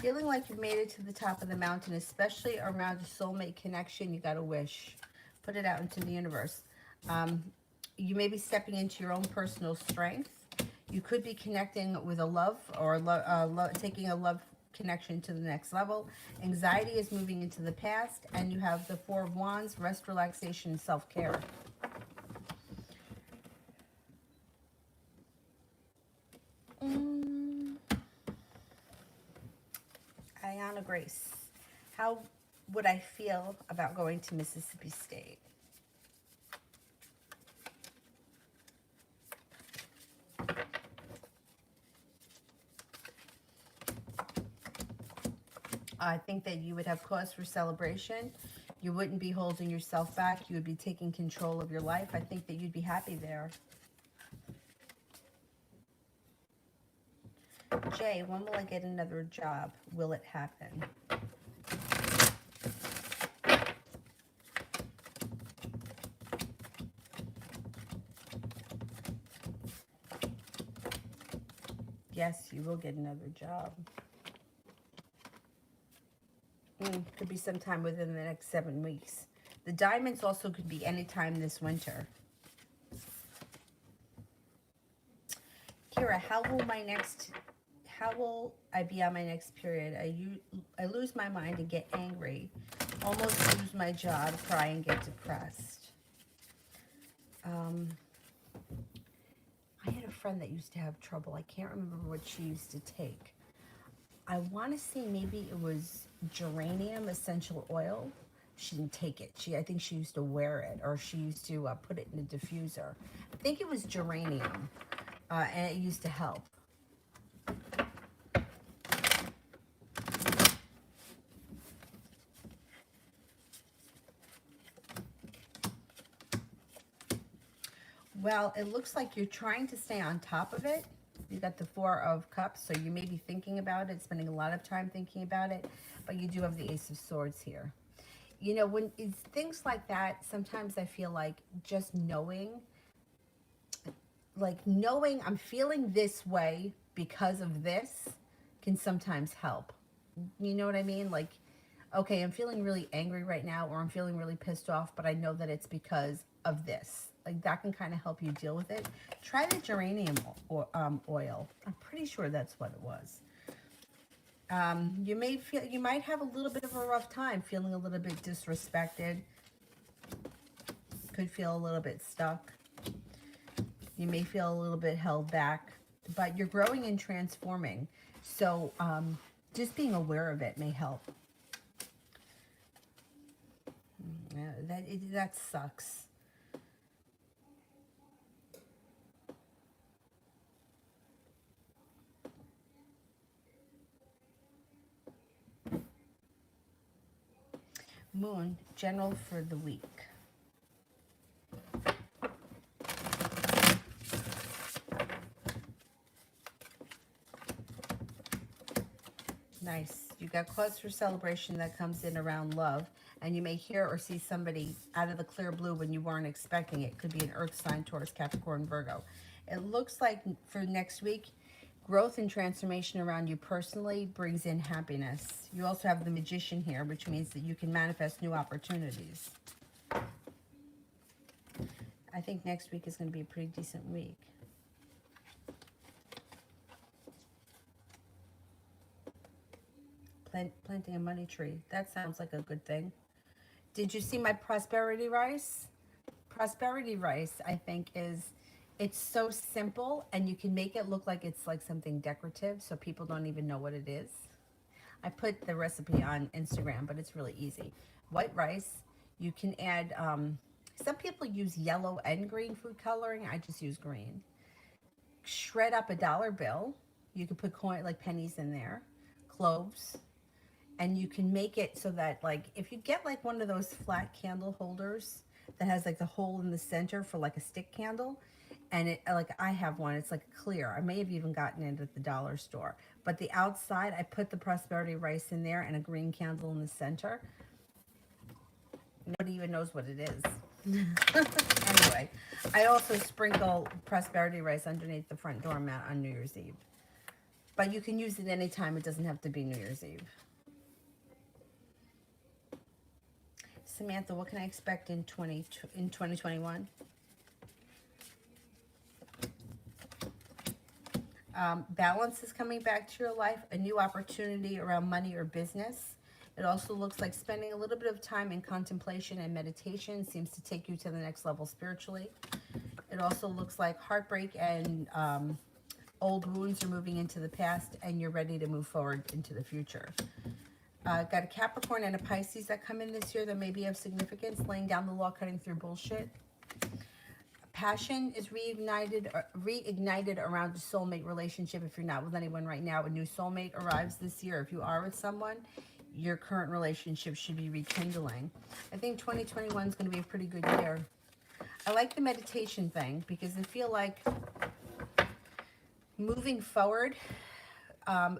Feeling like you've made it to the top of the mountain, especially around a soulmate connection, you got to wish. Put it out into the universe. You may be stepping into your own personal strength. You could be connecting with a love or taking a love connection to the next level. Anxiety is moving into the past, and you have the 4 of Wands, rest, relaxation, and self-care. Ayana Grace, how would I feel about going to Mississippi State? I think that you would have cause for celebration. You wouldn't be holding yourself back. You would be taking control of your life. I think that you'd be happy there. Jay, when will I get another job? Will it happen? Yes, you will get another job. Could be sometime within the next 7 weeks. The diamonds also could be anytime this winter. Kira, how will I be on my next period? I lose my mind and get angry. Almost lose my job, cry, and get depressed. I had a friend that used to have trouble. I can't remember what she used to take. I want to say maybe it was geranium essential oil. She didn't take it. I think she used to wear it, or she used to put it in a diffuser. I think it was geranium, and it used to help. Well, it looks like you're trying to stay on top of it. You got the 4 of Cups, so you may be thinking about it, spending a lot of time thinking about it, but you do have the Ace of Swords here. You know, when it's things like that, sometimes I feel like just knowing I'm feeling this way because of this can sometimes help. You know what I mean? Like, okay, I'm feeling really angry right now, or I'm feeling really pissed off, but I know that it's because of this. Like, that can kind of help you deal with it. Try the geranium oil. I'm pretty sure that's what it was. You might have a little bit of a rough time, feeling a little bit disrespected. Could feel a little bit stuck. You may feel a little bit held back, but you're growing and transforming. So just being aware of it may help. Yeah, that sucks. Moon, general for the week. Nice. You got cause for celebration that comes in around love, and you may hear or see somebody out of the clear blue when you weren't expecting it. Could be an Earth sign, Taurus, Capricorn, Virgo. It looks like for next week, growth and transformation around you personally brings in happiness. You also have the Magician here, which means that you can manifest new opportunities. I think next week is going to be a pretty decent week. Planting a money tree. That sounds like a good thing. Did you see my prosperity rice? Prosperity rice, I think, it's so simple, and you can make it look like it's like something decorative, so people don't even know what it is. I put the recipe on Instagram, but it's really easy. White rice. You can add, some people use yellow and green food coloring. I just use green. Shred up a dollar bill. You can put coin, like pennies in there. Cloves. And you can make it so that, like, if you get like one of those flat candle holders that has like the hole in the center for like a stick candle, and it, like, I have one, it's like clear. I may have even gotten it at the dollar store, but the outside, I put the prosperity rice in there and a green candle in the center. Nobody even knows what it is. Anyway, I also sprinkle prosperity rice underneath the front doormat on New Year's Eve, but you can use it anytime. It doesn't have to be New Year's Eve. Samantha, what can I expect in 2021? Balance is coming back to your life, a new opportunity around money or business. It also looks like spending a little bit of time in contemplation and meditation seems to take you to the next level spiritually. It also looks like heartbreak and old wounds are moving into the past, and you're ready to move forward into the future. Got a Capricorn and a Pisces that come in this year that may be of significance, laying down the law, cutting through bullshit. Passion is reignited around a soulmate relationship. If you're not with anyone right now, a new soulmate arrives this year. If you are with someone, your current relationship should be rekindling. I think 2021 is going to be a pretty good year. I like the meditation thing because I feel like moving forward,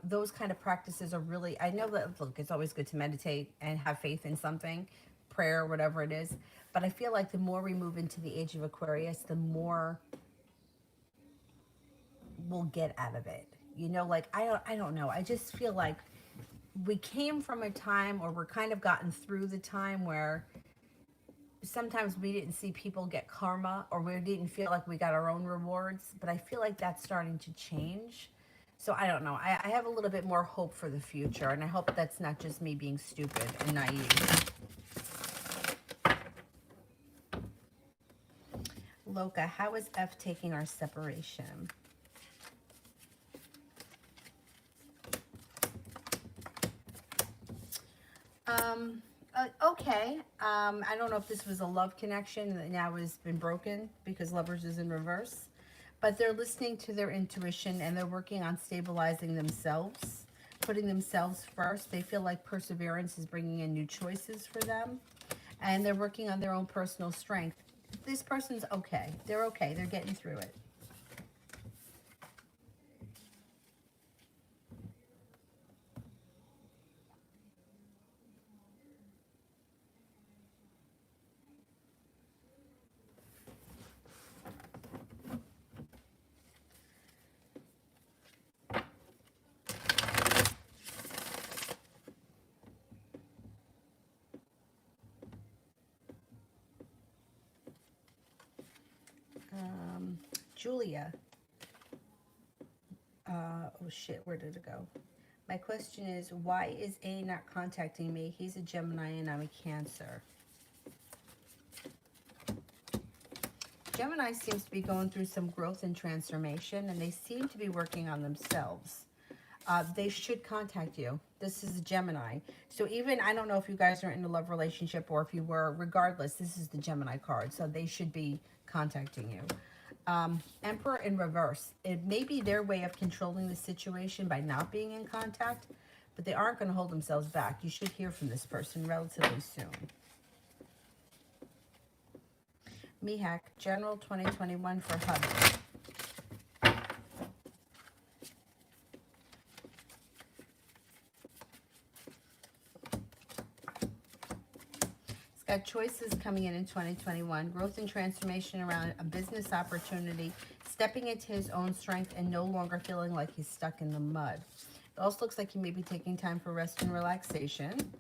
those kind of practices are really, I know that, look, it's always good to meditate and have faith in something, prayer, whatever it is. But I feel like the more we move into the age of Aquarius, the more we'll get out of it. You know, like, I don't know. I just feel like we came from a time, or we're kind of gotten through the time where sometimes we didn't see people get karma, or we didn't feel like we got our own rewards. But I feel like that's starting to change. So I don't know. I have a little bit more hope for the future, and I hope that's not just me being stupid and naive. Loka, how is F taking our separation? Okay. I don't know if this was a love connection that now has been broken because lovers is in reverse. But they're listening to their intuition, and they're working on stabilizing themselves, putting themselves first. They feel like perseverance is bringing in new choices for them, and they're working on their own personal strength. This person's okay. They're okay. They're getting through it. Julia. Oh shit, where did it go? My question is, why is A not contacting me? He's a Gemini and I'm a Cancer. Gemini seems to be going through some growth and transformation, and they seem to be working on themselves. They should contact you. This is a Gemini. So even, I don't know if you guys are in a love relationship or if you were, regardless, this is the Gemini card. So they should be contacting you. Emperor in reverse. It may be their way of controlling the situation by not being in contact, but they aren't going to hold themselves back. You should hear from this person relatively soon. Mihak, General 2021 for hubby. Got choices coming in 2021, growth and transformation around a business opportunity, stepping into his own strength and no longer feeling like he's stuck in the mud. It also looks like he may be taking time for rest and relaxation.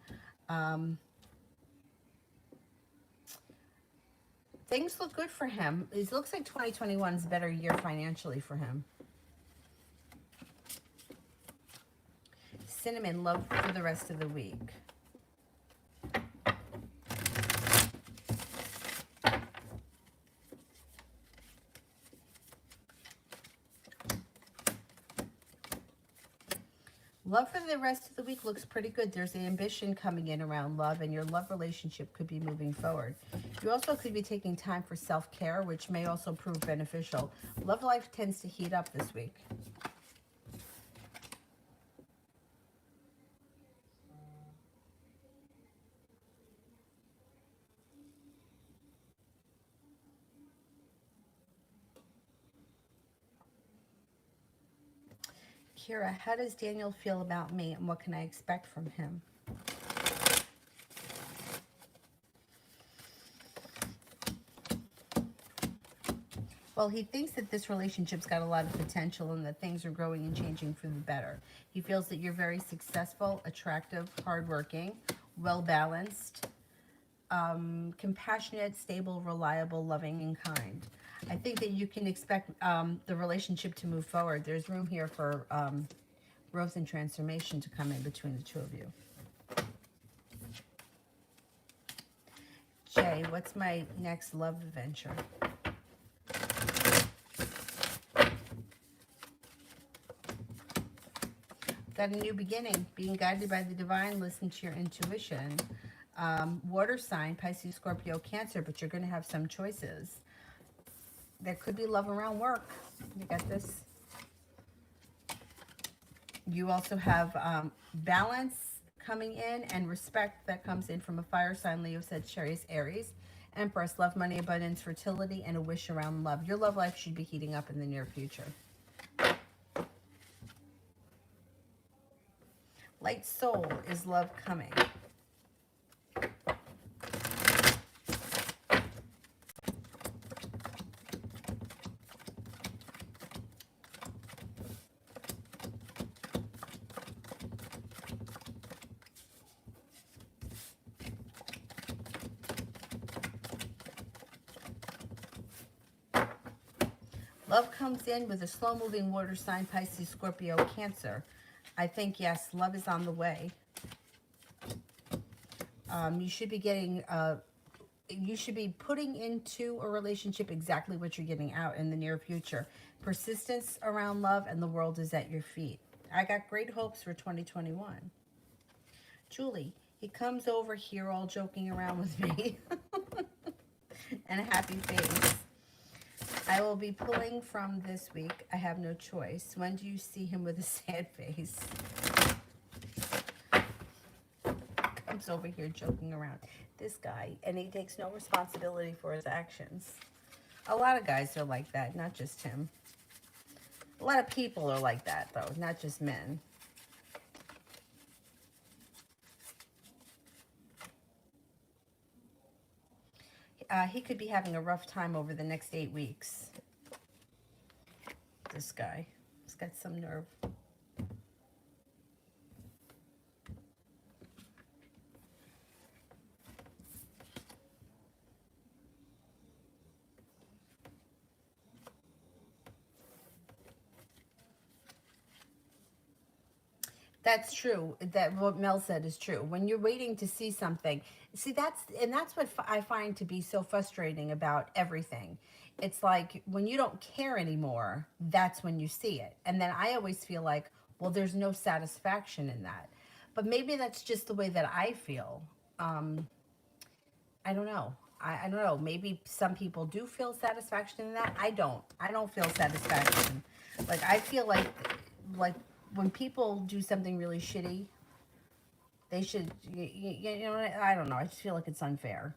Things look good for him. It looks like 2021 is a better year financially for him. Cinnamon, love for the rest of the week. Love for the rest of the week looks pretty good. There's ambition coming in around love, and your love relationship could be moving forward. You also could be taking time for self-care, which may also prove beneficial. Love life tends to heat up this week. Kira, how does Daniel feel about me, and what can I expect from him? Well, he thinks that this relationship's got a lot of potential and that things are growing and changing for the better. He feels that you're very successful, attractive, hardworking, well-balanced, compassionate, stable, reliable, loving, and kind. I think that you can expect the relationship to move forward. There's room here for growth and transformation to come in between the two of you. Jay, what's my next love adventure? Got a new beginning, being guided by the divine, listen to your intuition. Water sign, Pisces, Scorpio, Cancer, but you're going to have some choices. There could be love around work. You got this. You also have balance coming in and respect that comes in from a fire sign, Leo, Sagittarius, Aries. Empress, love, money, abundance, fertility, and a wish around love. Your love life should be heating up in the near future. Light soul, is love coming? Love comes in with a slow-moving water sign, Pisces, Scorpio, Cancer. I think, yes, love is on the way. You should be getting, you should be putting into a relationship exactly what you're getting out in the near future. Persistence around love, and the world is at your feet. I got great hopes for 2021. Julie, he comes over here all joking around with me and a happy face. I will be pulling from this week. I have no choice. When do you see him with a sad face? Comes over here joking around. This guy, and he takes no responsibility for his actions. A lot of guys are like that, not just him. A lot of people are like that, though, not just men. He could be having a rough time over the next 8 weeks. This guy. He's got some nerve. That's true. That what Mel said is true. When you're waiting to see something, see that's what I find to be so frustrating about everything. It's like when you don't care anymore, that's when you see it. And then I always feel like, well, there's no satisfaction in that. But maybe that's just the way that I feel. Um, I don't know. I don't know. Maybe some people do feel satisfaction in that. I don't. I don't feel satisfaction. Like I feel like when people do something really shitty, they should. You know. I don't know. I just feel like it's unfair.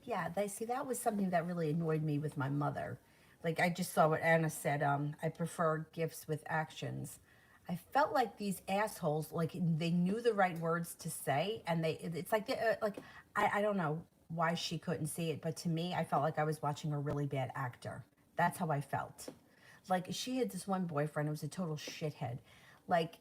Yeah, they see that was something that really annoyed me with my mother. Like I just saw what Anna said. I prefer gifts with actions. I felt like these assholes, like they knew the right words to say, and it's like like I don't know why she couldn't see it, but to me, I felt like I was watching a really bad actor. That's how I felt. Like she had this one boyfriend who was a total shithead. Like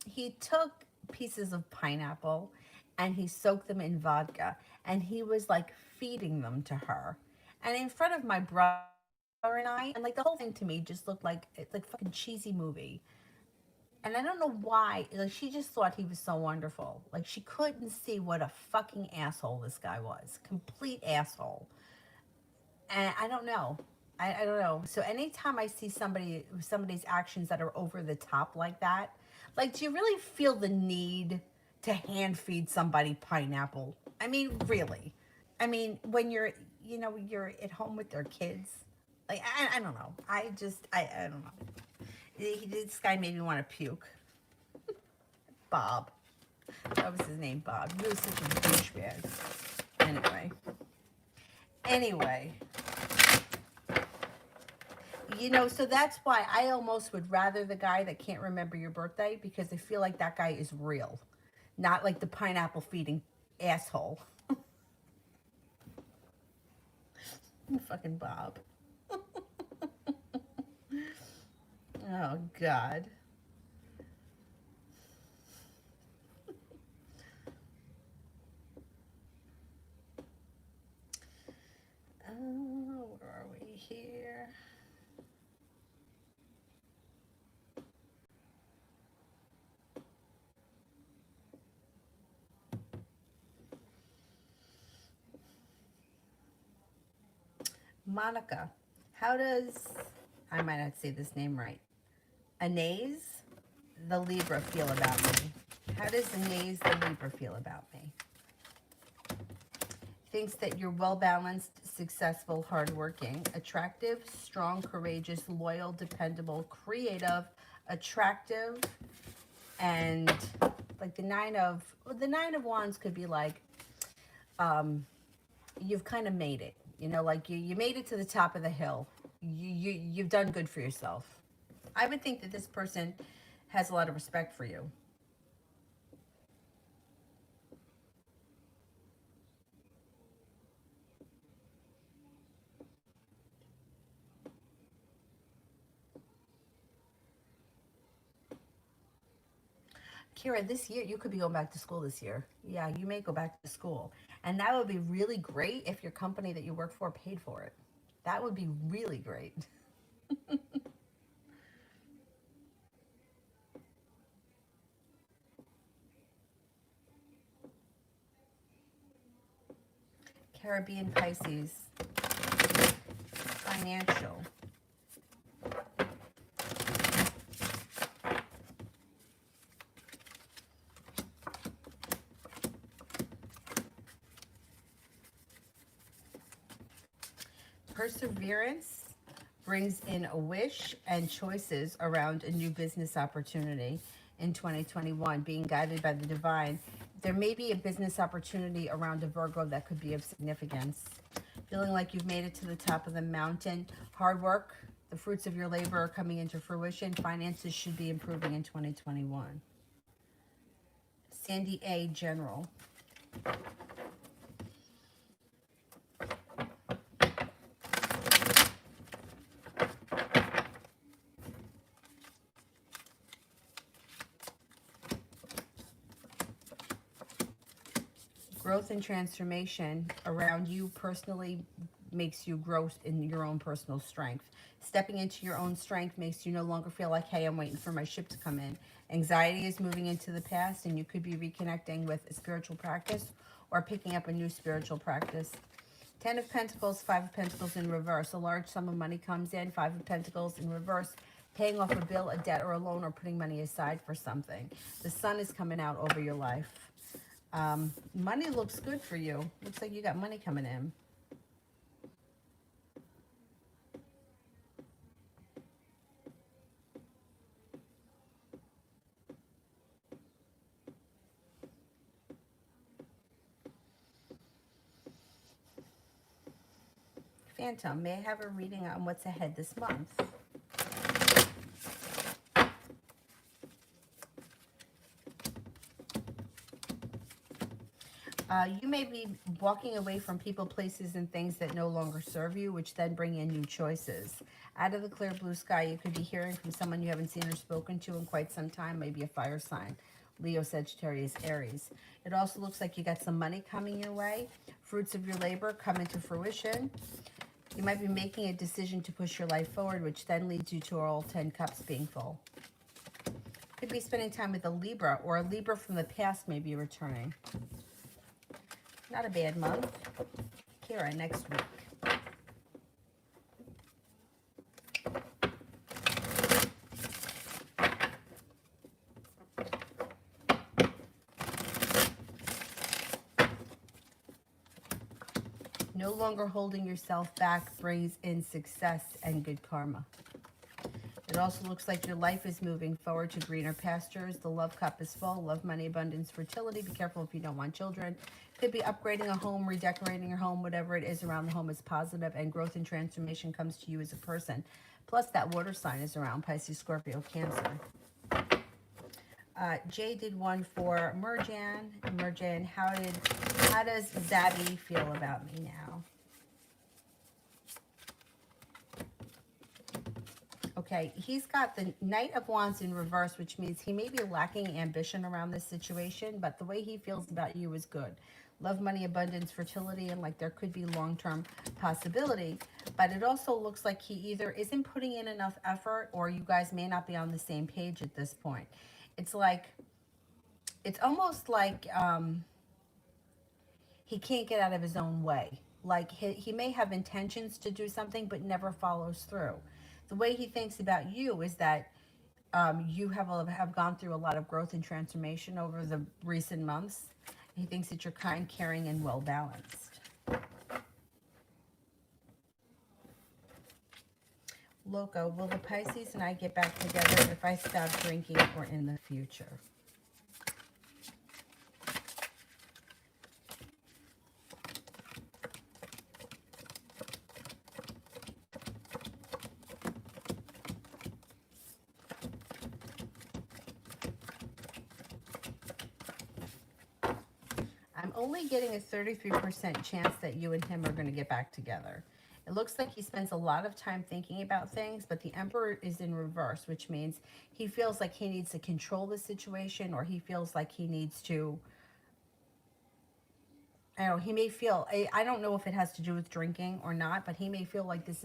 he took pieces of pineapple and he soaked them in vodka and he was like feeding them to her. And in front of my brother and I, and like the whole thing to me just looked like it's like a fucking cheesy movie. And I don't know why, like she just thought he was so wonderful. Like she couldn't see what a fucking asshole this guy was. Complete asshole. And I don't know. I don't know. So anytime I see somebody's actions that are over the top like that, like do you really feel the need to hand feed somebody pineapple? I mean, really. I mean, when you're at home with their kids, like I don't know. I don't know. This guy made me want to puke. Bob. That was his name, Bob. He was such a douchebag. Anyway. Anyway. So that's why I almost would rather the guy that can't remember your birthday because I feel like that guy is real, not like the pineapple feeding asshole. Fucking Bob. Oh, God. Oh, where are we here? Monica. How does, I might not say this name right, Anais the Libra feel about me? How does Anais the Libra feel about me? Thinks that you're well balanced, successful, hardworking, attractive, strong, courageous, loyal, dependable, creative, attractive, and like the nine of wands could be like you've kind of made it. Like you made it to the top of the hill. You've done good for yourself. I would think that this person has a lot of respect for you. Kira, this year you could be going back to school this year. Yeah, you may go back to school. And that would be really great if your company that you work for paid for it. That would be really great. Caribbean Pisces, financial. Perseverance brings in a wish and choices around a new business opportunity in 2021, being guided by the divine. There may be a business opportunity around a Virgo that could be of significance. Feeling like you've made it to the top of the mountain. Hard work, the fruits of your labor are coming into fruition. Finances should be improving in 2021. Sandy A. General. Growth and transformation around you personally makes you grow in your own personal strength. Stepping into your own strength makes you no longer feel like, hey, I'm waiting for my ship to come in. Anxiety is moving into the past, and you could be reconnecting with a spiritual practice or picking up a new spiritual practice. Ten of Pentacles, Five of Pentacles in reverse. A large sum of money comes in. Five of Pentacles in reverse. Paying off a bill, a debt, or a loan, or putting money aside for something. The sun is coming out over your life. Money looks good for you. Looks like you got money coming in. Phantom, may I have a reading on what's ahead this month? You may be walking away from people, places, and things that no longer serve you, which then bring in new choices. Out of the clear blue sky, you could be hearing from someone you haven't seen or spoken to in quite some time, maybe a fire sign. Leo, Sagittarius, Aries. It also looks like you got some money coming your way. Fruits of your labor come into fruition. You might be making a decision to push your life forward, which then leads you to all 10 cups being full. Could be spending time with a Libra, or a Libra from the past may be returning. Not a bad month. Kira, next week. No longer holding yourself back brings in success and good karma. It also looks like your life is moving forward to greener pastures. The love cup is full. Love, money, abundance, fertility. Be careful if you don't want children. Could be upgrading a home, redecorating your home, whatever it is around the home is positive, and growth and transformation comes to you as a person. Plus, that water sign is around Pisces, Scorpio, Cancer. Jay did one for Merjan. Merjan, how does Zabby feel about me now? Okay, he's got the Knight of Wands in reverse, which means he may be lacking ambition around this situation, but the way he feels about you is good. Love, money, abundance, fertility, and like there could be long-term possibility, but it also looks like he either isn't putting in enough effort, or you guys may not be on the same page at this point. It's like, it's almost like he can't get out of his own way. Like he may have intentions to do something, but never follows through. The way he thinks about you is that you have gone through a lot of growth and transformation over the recent months. He thinks that you're kind, caring, and well-balanced. Loco, will the Pisces and I get back together if I stop drinking or in the future? I'm only getting a 33% chance that you and him are going to get back together. It looks like he spends a lot of time thinking about things, but the Emperor is in reverse, which means he feels like he needs to control the situation, or he feels like he needs to, I don't know, he may feel, I don't know if it has to do with drinking or not, but he may feel like this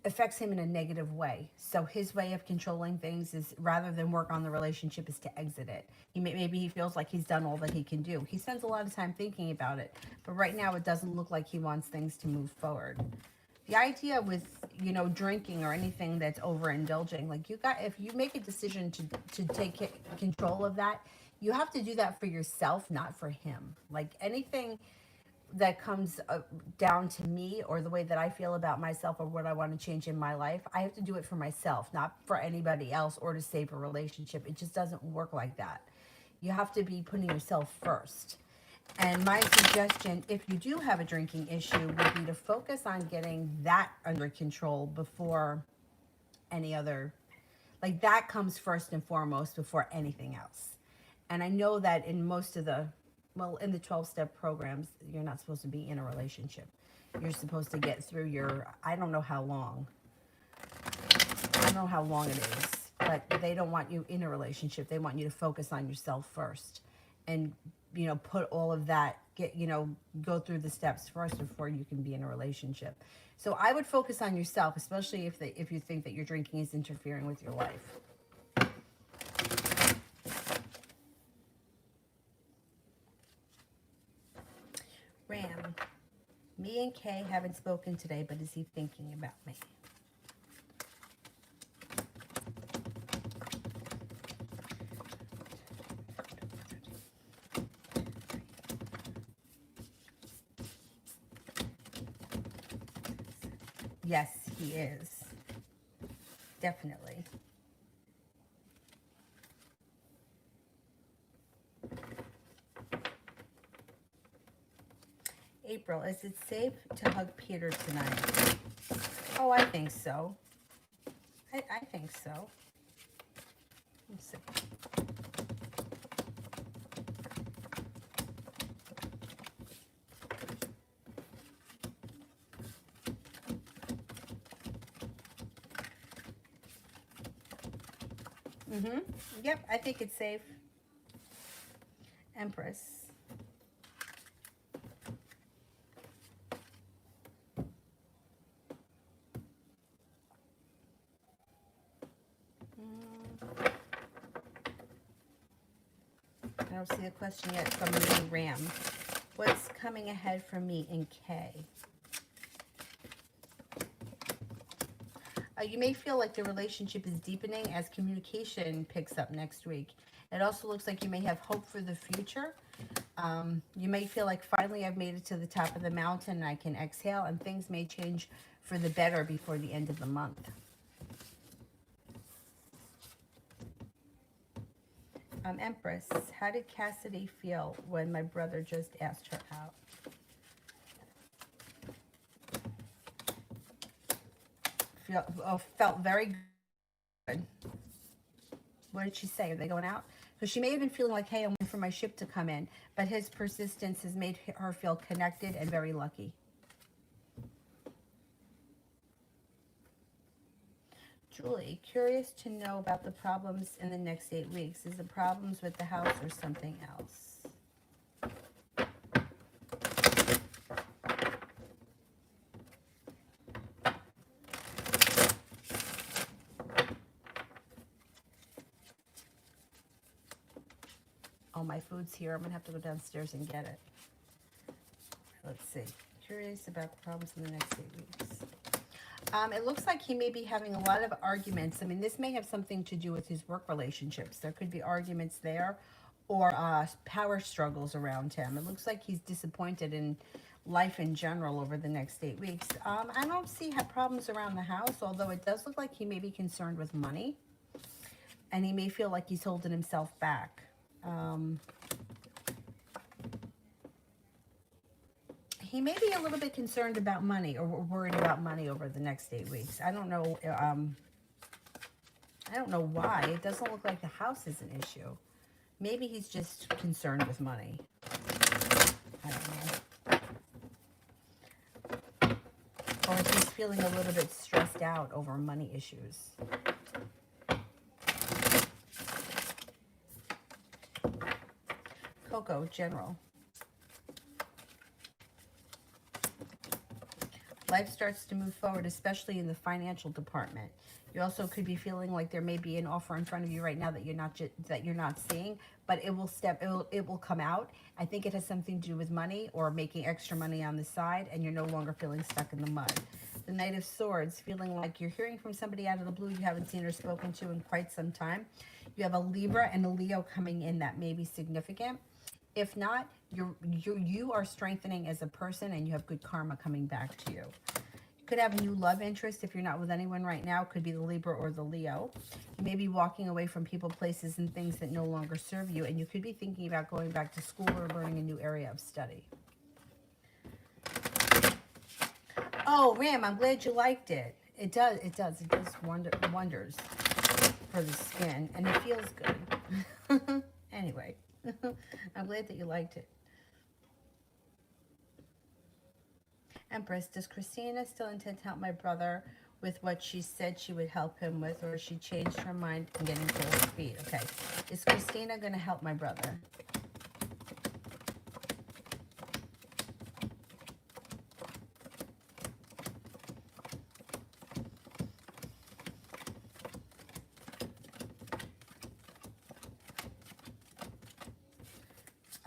affects him in a negative way. So his way of controlling things is, rather than work on the relationship, is to exit it. Maybe he feels like he's done all that he can do. He spends a lot of time thinking about it, but right now it doesn't look like he wants things to move forward. The idea with, drinking or anything that's overindulging, like if you make a decision to take control of that, you have to do that for yourself, not for him. Like anything that comes down to me, or the way that I feel about myself, or what I want to change in my life, I have to do it for myself, not for anybody else or to save a relationship. It just doesn't work like that. You have to be putting yourself first. And my suggestion, if you do have a drinking issue, would be to focus on getting that under control before any other, like that comes first and foremost before anything else. And I know that in most of the, in the 12-step programs, you're not supposed to be in a relationship. You're supposed to get through your, I don't know how long it is, but they don't want you in a relationship. They want you to focus on yourself first and put all of that, go through the steps first before you can be in a relationship. So I would focus on yourself, especially if you think that your drinking is interfering with your life. Ram, me and Kay haven't spoken today, but is he thinking about me? Yes, he is. Definitely. April, is it safe to hug Peter tonight? Oh, I think so. I think so. Let's see. Yep, I think it's safe. Empress. I don't see a question yet from me, Ram. What's coming ahead for me in K? You may feel like the relationship is deepening as communication picks up next week. It also looks like you may have hope for the future. You may feel like finally I've made it to the top of the mountain and I can exhale, and things may change for the better before the end of the month. Empress, how did Cassidy feel when my brother just asked her out? Felt very good. What did she say? Are they going out? So she may have been feeling like, hey, I'm waiting for my ship to come in. But his persistence has made her feel connected and very lucky. Julie, curious to know about the problems in the next 8 weeks. Is the problems with the house or something else? Oh, my food's here. I'm going to have to go downstairs and get it. Let's see. Curious about the problems in the next 8 weeks. It looks like he may be having a lot of arguments. I mean, this may have something to do with his work relationships. There could be arguments there, or power struggles around him. It looks like he's disappointed in life in general over the next 8 weeks. I don't see problems around the house, although it does look like he may be concerned with money. And he may feel like he's holding himself back. He may be a little bit concerned about money or worried about money over the next 8 weeks. I don't know. I don't know why. It doesn't look like the house is an issue. Maybe he's just concerned with money. I don't know. Or he's feeling a little bit stressed out over money issues. Coco, general. Life starts to move forward, especially in the financial department. You also could be feeling like there may be an offer in front of you right now that you're not seeing, but it will come out. I think it has something to do with money or making extra money on the side, and you're no longer feeling stuck in the mud. The Knight of Swords, feeling like you're hearing from somebody out of the blue you haven't seen or spoken to in quite some time. You have a Libra and a Leo coming in that may be significant. If not, you are strengthening as a person, and you have good karma coming back to you. You could have a new love interest if you're not with anyone right now. Could be the Libra or the Leo. You may be walking away from people, places, and things that no longer serve you, and you could be thinking about going back to school or learning a new area of study. Oh, Ram, I'm glad you liked it. It does wonders for the skin, and it feels good. Anyway. I'm glad that you liked it. Empress, does Christina still intend to help my brother with what she said she would help him with, or she changed her mind and getting to her feet? Okay. Is Christina going to help my brother?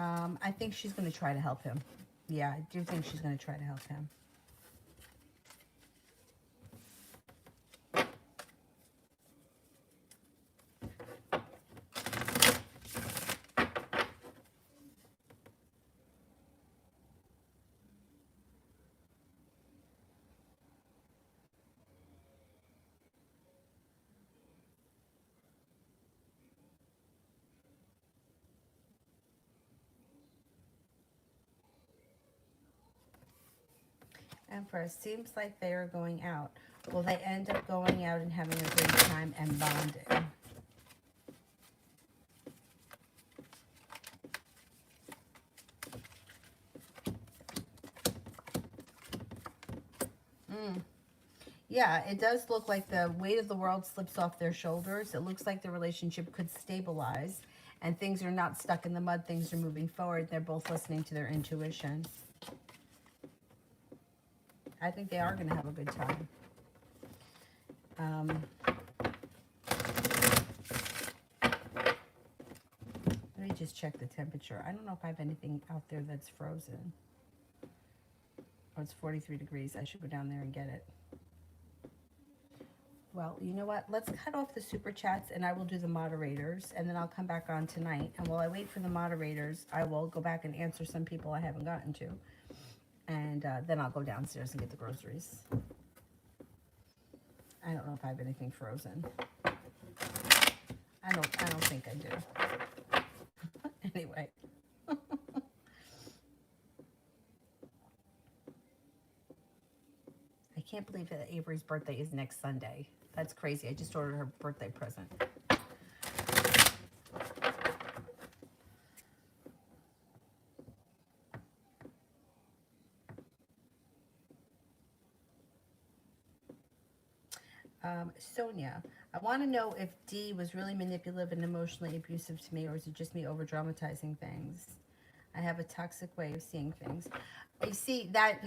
I think she's going to try to help him. Yeah, I do think she's going to try to help him. Empress, seems like they are going out. Will they end up going out and having a great time and bonding? Yeah, it does look like the weight of the world slips off their shoulders. It looks like the relationship could stabilize and things are not stuck in the mud. Things are moving forward. They're both listening to their intuition. I think they are going to have a good time. Let me just check the temperature. I don't know if I have anything out there that's frozen. Oh, it's 43 degrees. I should go down there and get it. Well, you know what? Let's cut off the super chats and I will do the moderators and then I'll come back on tonight. And while I wait for the moderators, I will go back and answer some people I haven't gotten to. And then I'll go downstairs and get the groceries. I don't know if I have anything frozen. I don't think I do. Anyway. I can't believe that Avery's birthday is next Sunday. That's crazy. I just ordered her birthday present. Sonia, I want to know if D was really manipulative and emotionally abusive to me, or is it just me over dramatizing things? I have a toxic way of seeing things. You see, that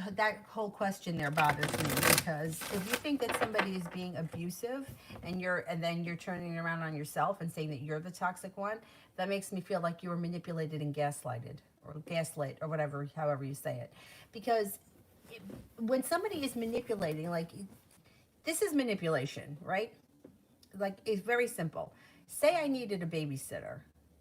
whole question there bothers me, because if you think that somebody is being abusive and then you're turning it around on yourself and saying that you're the toxic one, that makes me feel like you were manipulated and gaslighted, or gaslit, or whatever, however you say it. Because when somebody is manipulating, like, this is manipulation, right? Like, it's very simple. Say I needed a babysitter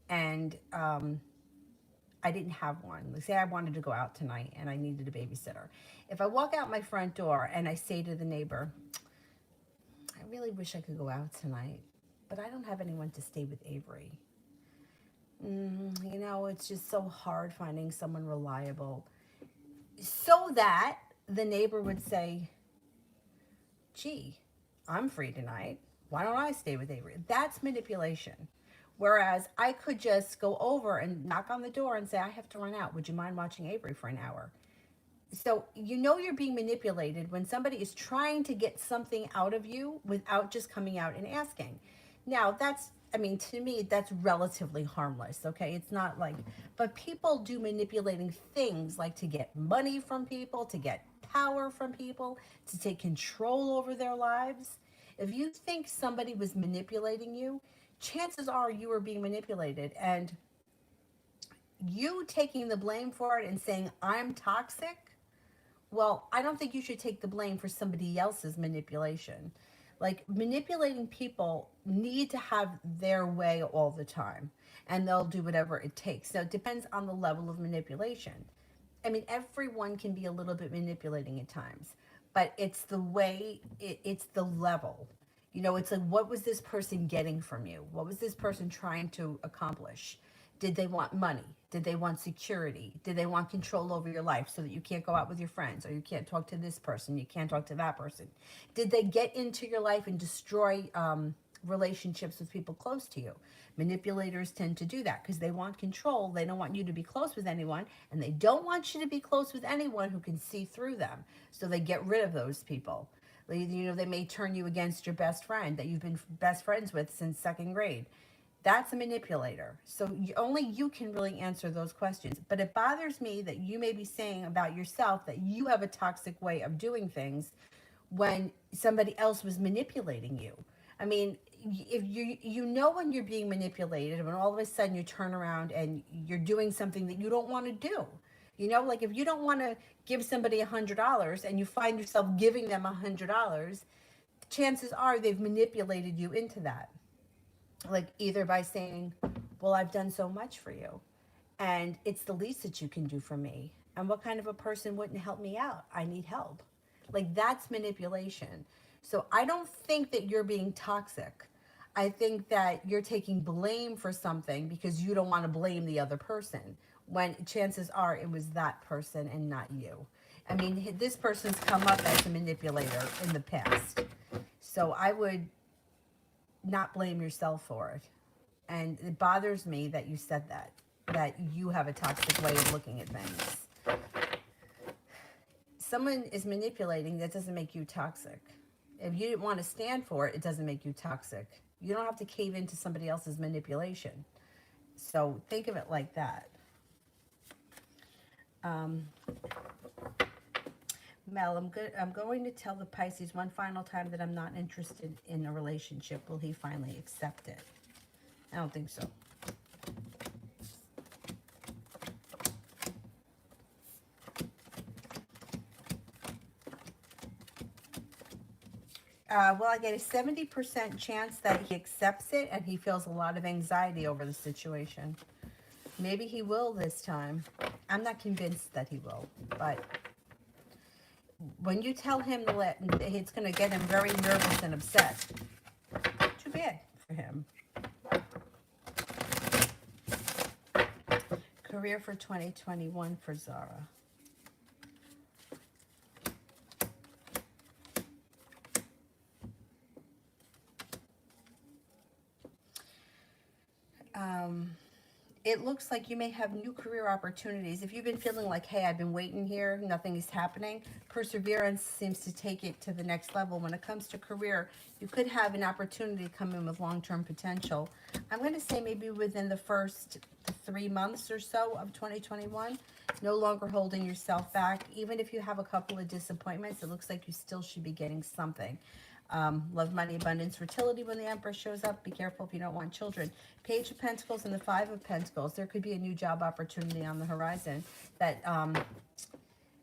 and I didn't have one. Like, say I wanted to go out tonight and I needed a babysitter. If I walk out my front door and I say to the neighbor, I really wish I could go out tonight, but I don't have anyone to stay with Avery. You know, it's just so hard finding someone reliable. So that the neighbor would say, gee, I'm free tonight. Why don't I stay with Avery? That's manipulation. Whereas I could just go over and knock on the door and say, I have to run out. Would you mind watching Avery for an hour? So you know you're being manipulated when somebody is trying to get something out of you without just coming out and asking. Now, to me, that's relatively harmless, okay? It's not like, but people do manipulating things like to get money from people, to get power from people, to take control over their lives. If you think somebody was manipulating you, chances are you were being manipulated, and you taking the blame for it and saying, I'm toxic, well, I don't think you should take the blame for somebody else's manipulation. Like, manipulating people need to have their way all the time, and they'll do whatever it takes. So it depends on the level of manipulation. I mean, everyone can be a little bit manipulating at times, but it's the way, it's the level. You know, it's like, what was this person getting from you? What was this person trying to accomplish? Did they want money? Did they want security? Did they want control over your life so that you can't go out with your friends, or you can't talk to this person, you can't talk to that person? Did they get into your life and destroy relationships with people close to you? Manipulators tend to do that because they want control. They don't want you to be close with anyone, and they don't want you to be close with anyone who can see through them. So they get rid of those people. You know, they may turn you against your best friend that you've been best friends with since second grade. That's a manipulator. So only you can really answer those questions. But it bothers me that you may be saying about yourself that you have a toxic way of doing things when somebody else was manipulating you. I mean, if you know when you're being manipulated, when all of a sudden you turn around and you're doing something that you don't want to do. You know, like if you don't want to give somebody $100 and you find yourself giving them $100, chances are they've manipulated you into that. Like either by saying, well, I've done so much for you and it's the least that you can do for me. And what kind of a person wouldn't help me out? I need help. Like that's manipulation. So I don't think that you're being toxic. I think that you're taking blame for something because you don't want to blame the other person when chances are it was that person and not you. I mean, this person's come up as a manipulator in the past. So I would not blame yourself for it. And it bothers me that you said that you have a toxic way of looking at things. Someone is manipulating, that doesn't make you toxic. If you didn't want to stand for it, it doesn't make you toxic. You don't have to cave into somebody else's manipulation. So think of it like that. Mel, I'm going to tell the Pisces one final time that I'm not interested in a relationship. Will he finally accept it? I don't think so. Well, I get a 70% chance that he accepts it and he feels a lot of anxiety over the situation. Maybe he will this time. I'm not convinced that he will, but when you tell him that it's going to get him very nervous and upset, too bad for him. Career for 2021 for Zara. It looks like you may have new career opportunities. If you've been feeling like, hey, I've been waiting here, nothing is happening, perseverance seems to take it to the next level. When it comes to career, you could have an opportunity come in with long-term potential. I'm going to say maybe within the first 3 months or so of 2021, no longer holding yourself back. Even if you have a couple of disappointments, it looks like you still should be getting something. Love, money, abundance, fertility when the Empress shows up. Be careful if you don't want children. Page of Pentacles and the Five of Pentacles. There could be a new job opportunity on the horizon that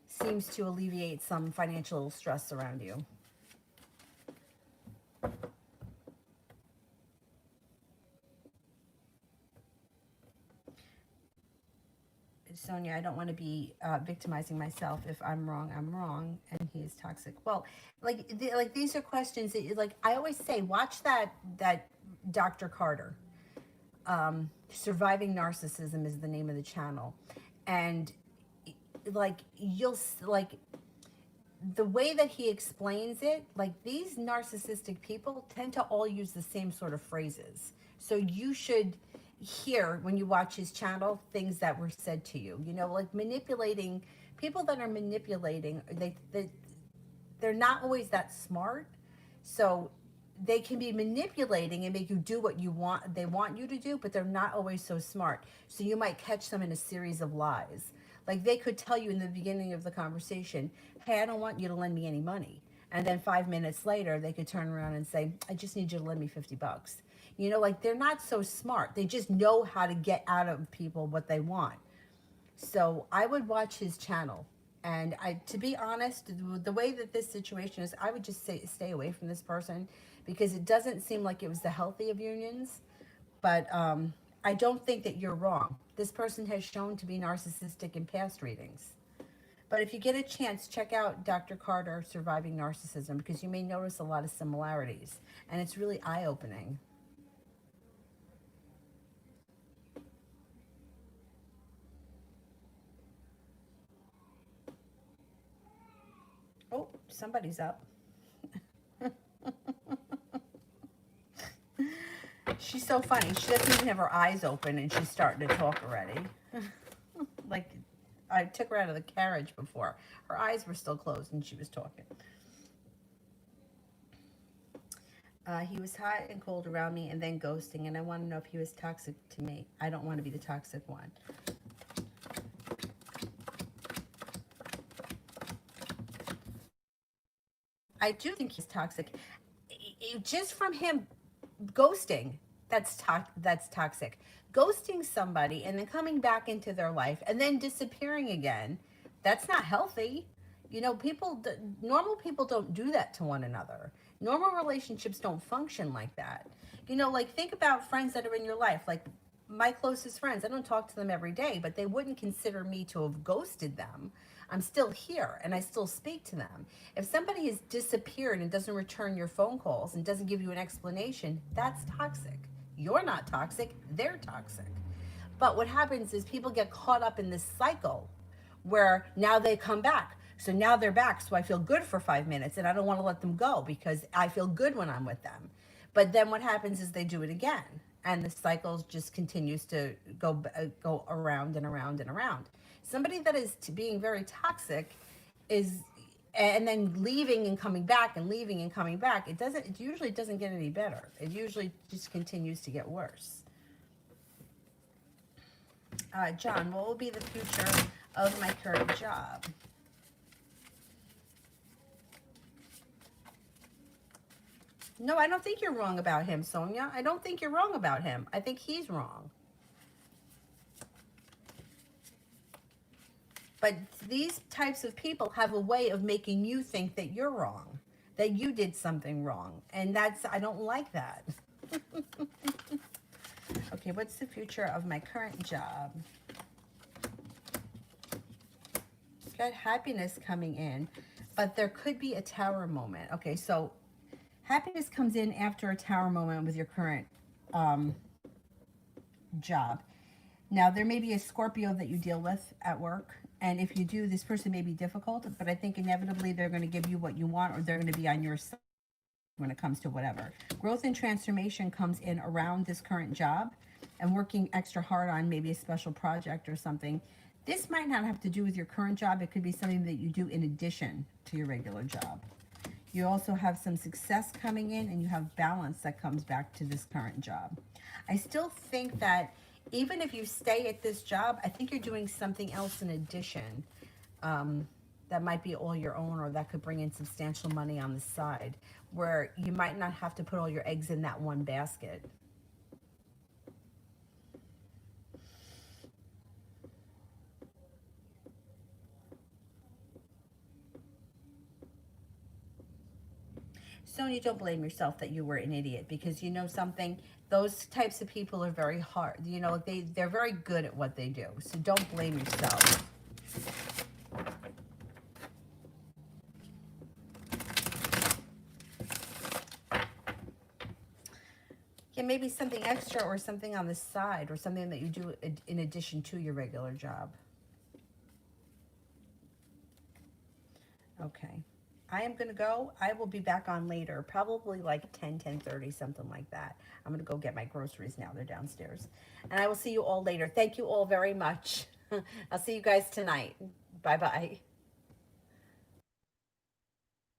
seems to alleviate some financial stress around you. Sonia, I don't want to be victimizing myself. If I'm wrong, I'm wrong, and he is toxic. Well, like these are questions that, like I always say, watch that Dr. Carter. Surviving Narcissism is the name of the channel, and like you'll like the way that he explains it. Like these narcissistic people tend to all use the same sort of phrases, so you should hear when you watch his channel things that were said to you. You know, like manipulating people that are manipulating, they're not always that smart, so they can be manipulating and make you do what you want, they want you to do, but they're not always so smart. So you might catch them in a series of lies. Like they could tell you in the beginning of the conversation, hey, I don't want you to lend me any money. And then 5 minutes later, they could turn around and say, I just need you to lend me $50. You know, like they're not so smart. They just know how to get out of people what they want. So I would watch his channel. And to be honest, the way that this situation is, I would just say stay away from this person because it doesn't seem like it was the healthy of unions. But I don't think that you're wrong. This person has shown to be narcissistic in past readings. But if you get a chance, check out Dr. Carter, Surviving Narcissism, because you may notice a lot of similarities. And it's really eye-opening. Oh, somebody's up. She's so funny. She doesn't even have her eyes open and she's starting to talk already. Like, I took her out of the carriage before. Her eyes were still closed and she was talking. He was hot and cold around me and then ghosting, and I want to know if he was toxic to me. I don't want to be the toxic one. I do think he's toxic. Just from him ghosting, that's toxic. Ghosting somebody and then coming back into their life and then disappearing again, that's not healthy. You know, normal people don't do that to one another. Normal relationships don't function like that. You know, like think about friends that are in your life, like my closest friends. I don't talk to them every day, but they wouldn't consider me to have ghosted them. I'm still here and I still speak to them. If somebody has disappeared and doesn't return your phone calls and doesn't give you an explanation, that's toxic. You're not toxic, they're toxic. But what happens is people get caught up in this cycle where now they come back. So now they're back. So I feel good for 5 minutes and I don't want to let them go because I feel good when I'm with them. But then what happens is they do it again. And the cycle just continues to go around and around and around. Somebody that is being very toxic is, and then leaving and coming back and leaving and coming back. It usually doesn't get any better. It usually just continues to get worse. John, what will be the future of my current job? No, I don't think you're wrong about him, Sonia. I don't think you're wrong about him. I think he's wrong. But these types of people have a way of making you think that you're wrong, that you did something wrong. And I don't like that. Okay, what's the future of my current job? Got happiness coming in, but there could be a tower moment. Okay, so happiness comes in after a tower moment with your current job. Now, there may be a Scorpio that you deal with at work. And if you do, this person may be difficult, but I think inevitably they're going to give you what you want, or they're going to be on your side when it comes to whatever. Growth and transformation comes in around this current job and working extra hard on maybe a special project or something. This might not have to do with your current job. It could be something that you do in addition to your regular job. You also have some success coming in and you have balance that comes back to this current job. I still think that even if you stay at this job, I think you're doing something else in addition that might be all your own, or that could bring in substantial money on the side, where you might not have to put all your eggs in that one basket. Sonia, don't blame yourself that you were an idiot, because you know something, those types of people are very hard. You know, they're very good at what they do. So don't blame yourself. Yeah, maybe something extra or something on the side or something that you do in addition to your regular job. Okay. I am going to go. I will be back on later, probably like 10:30, something like that. I'm going to go get my groceries now. They're downstairs. And I will see you all later. Thank you all very much. I'll see you guys tonight. Bye-bye.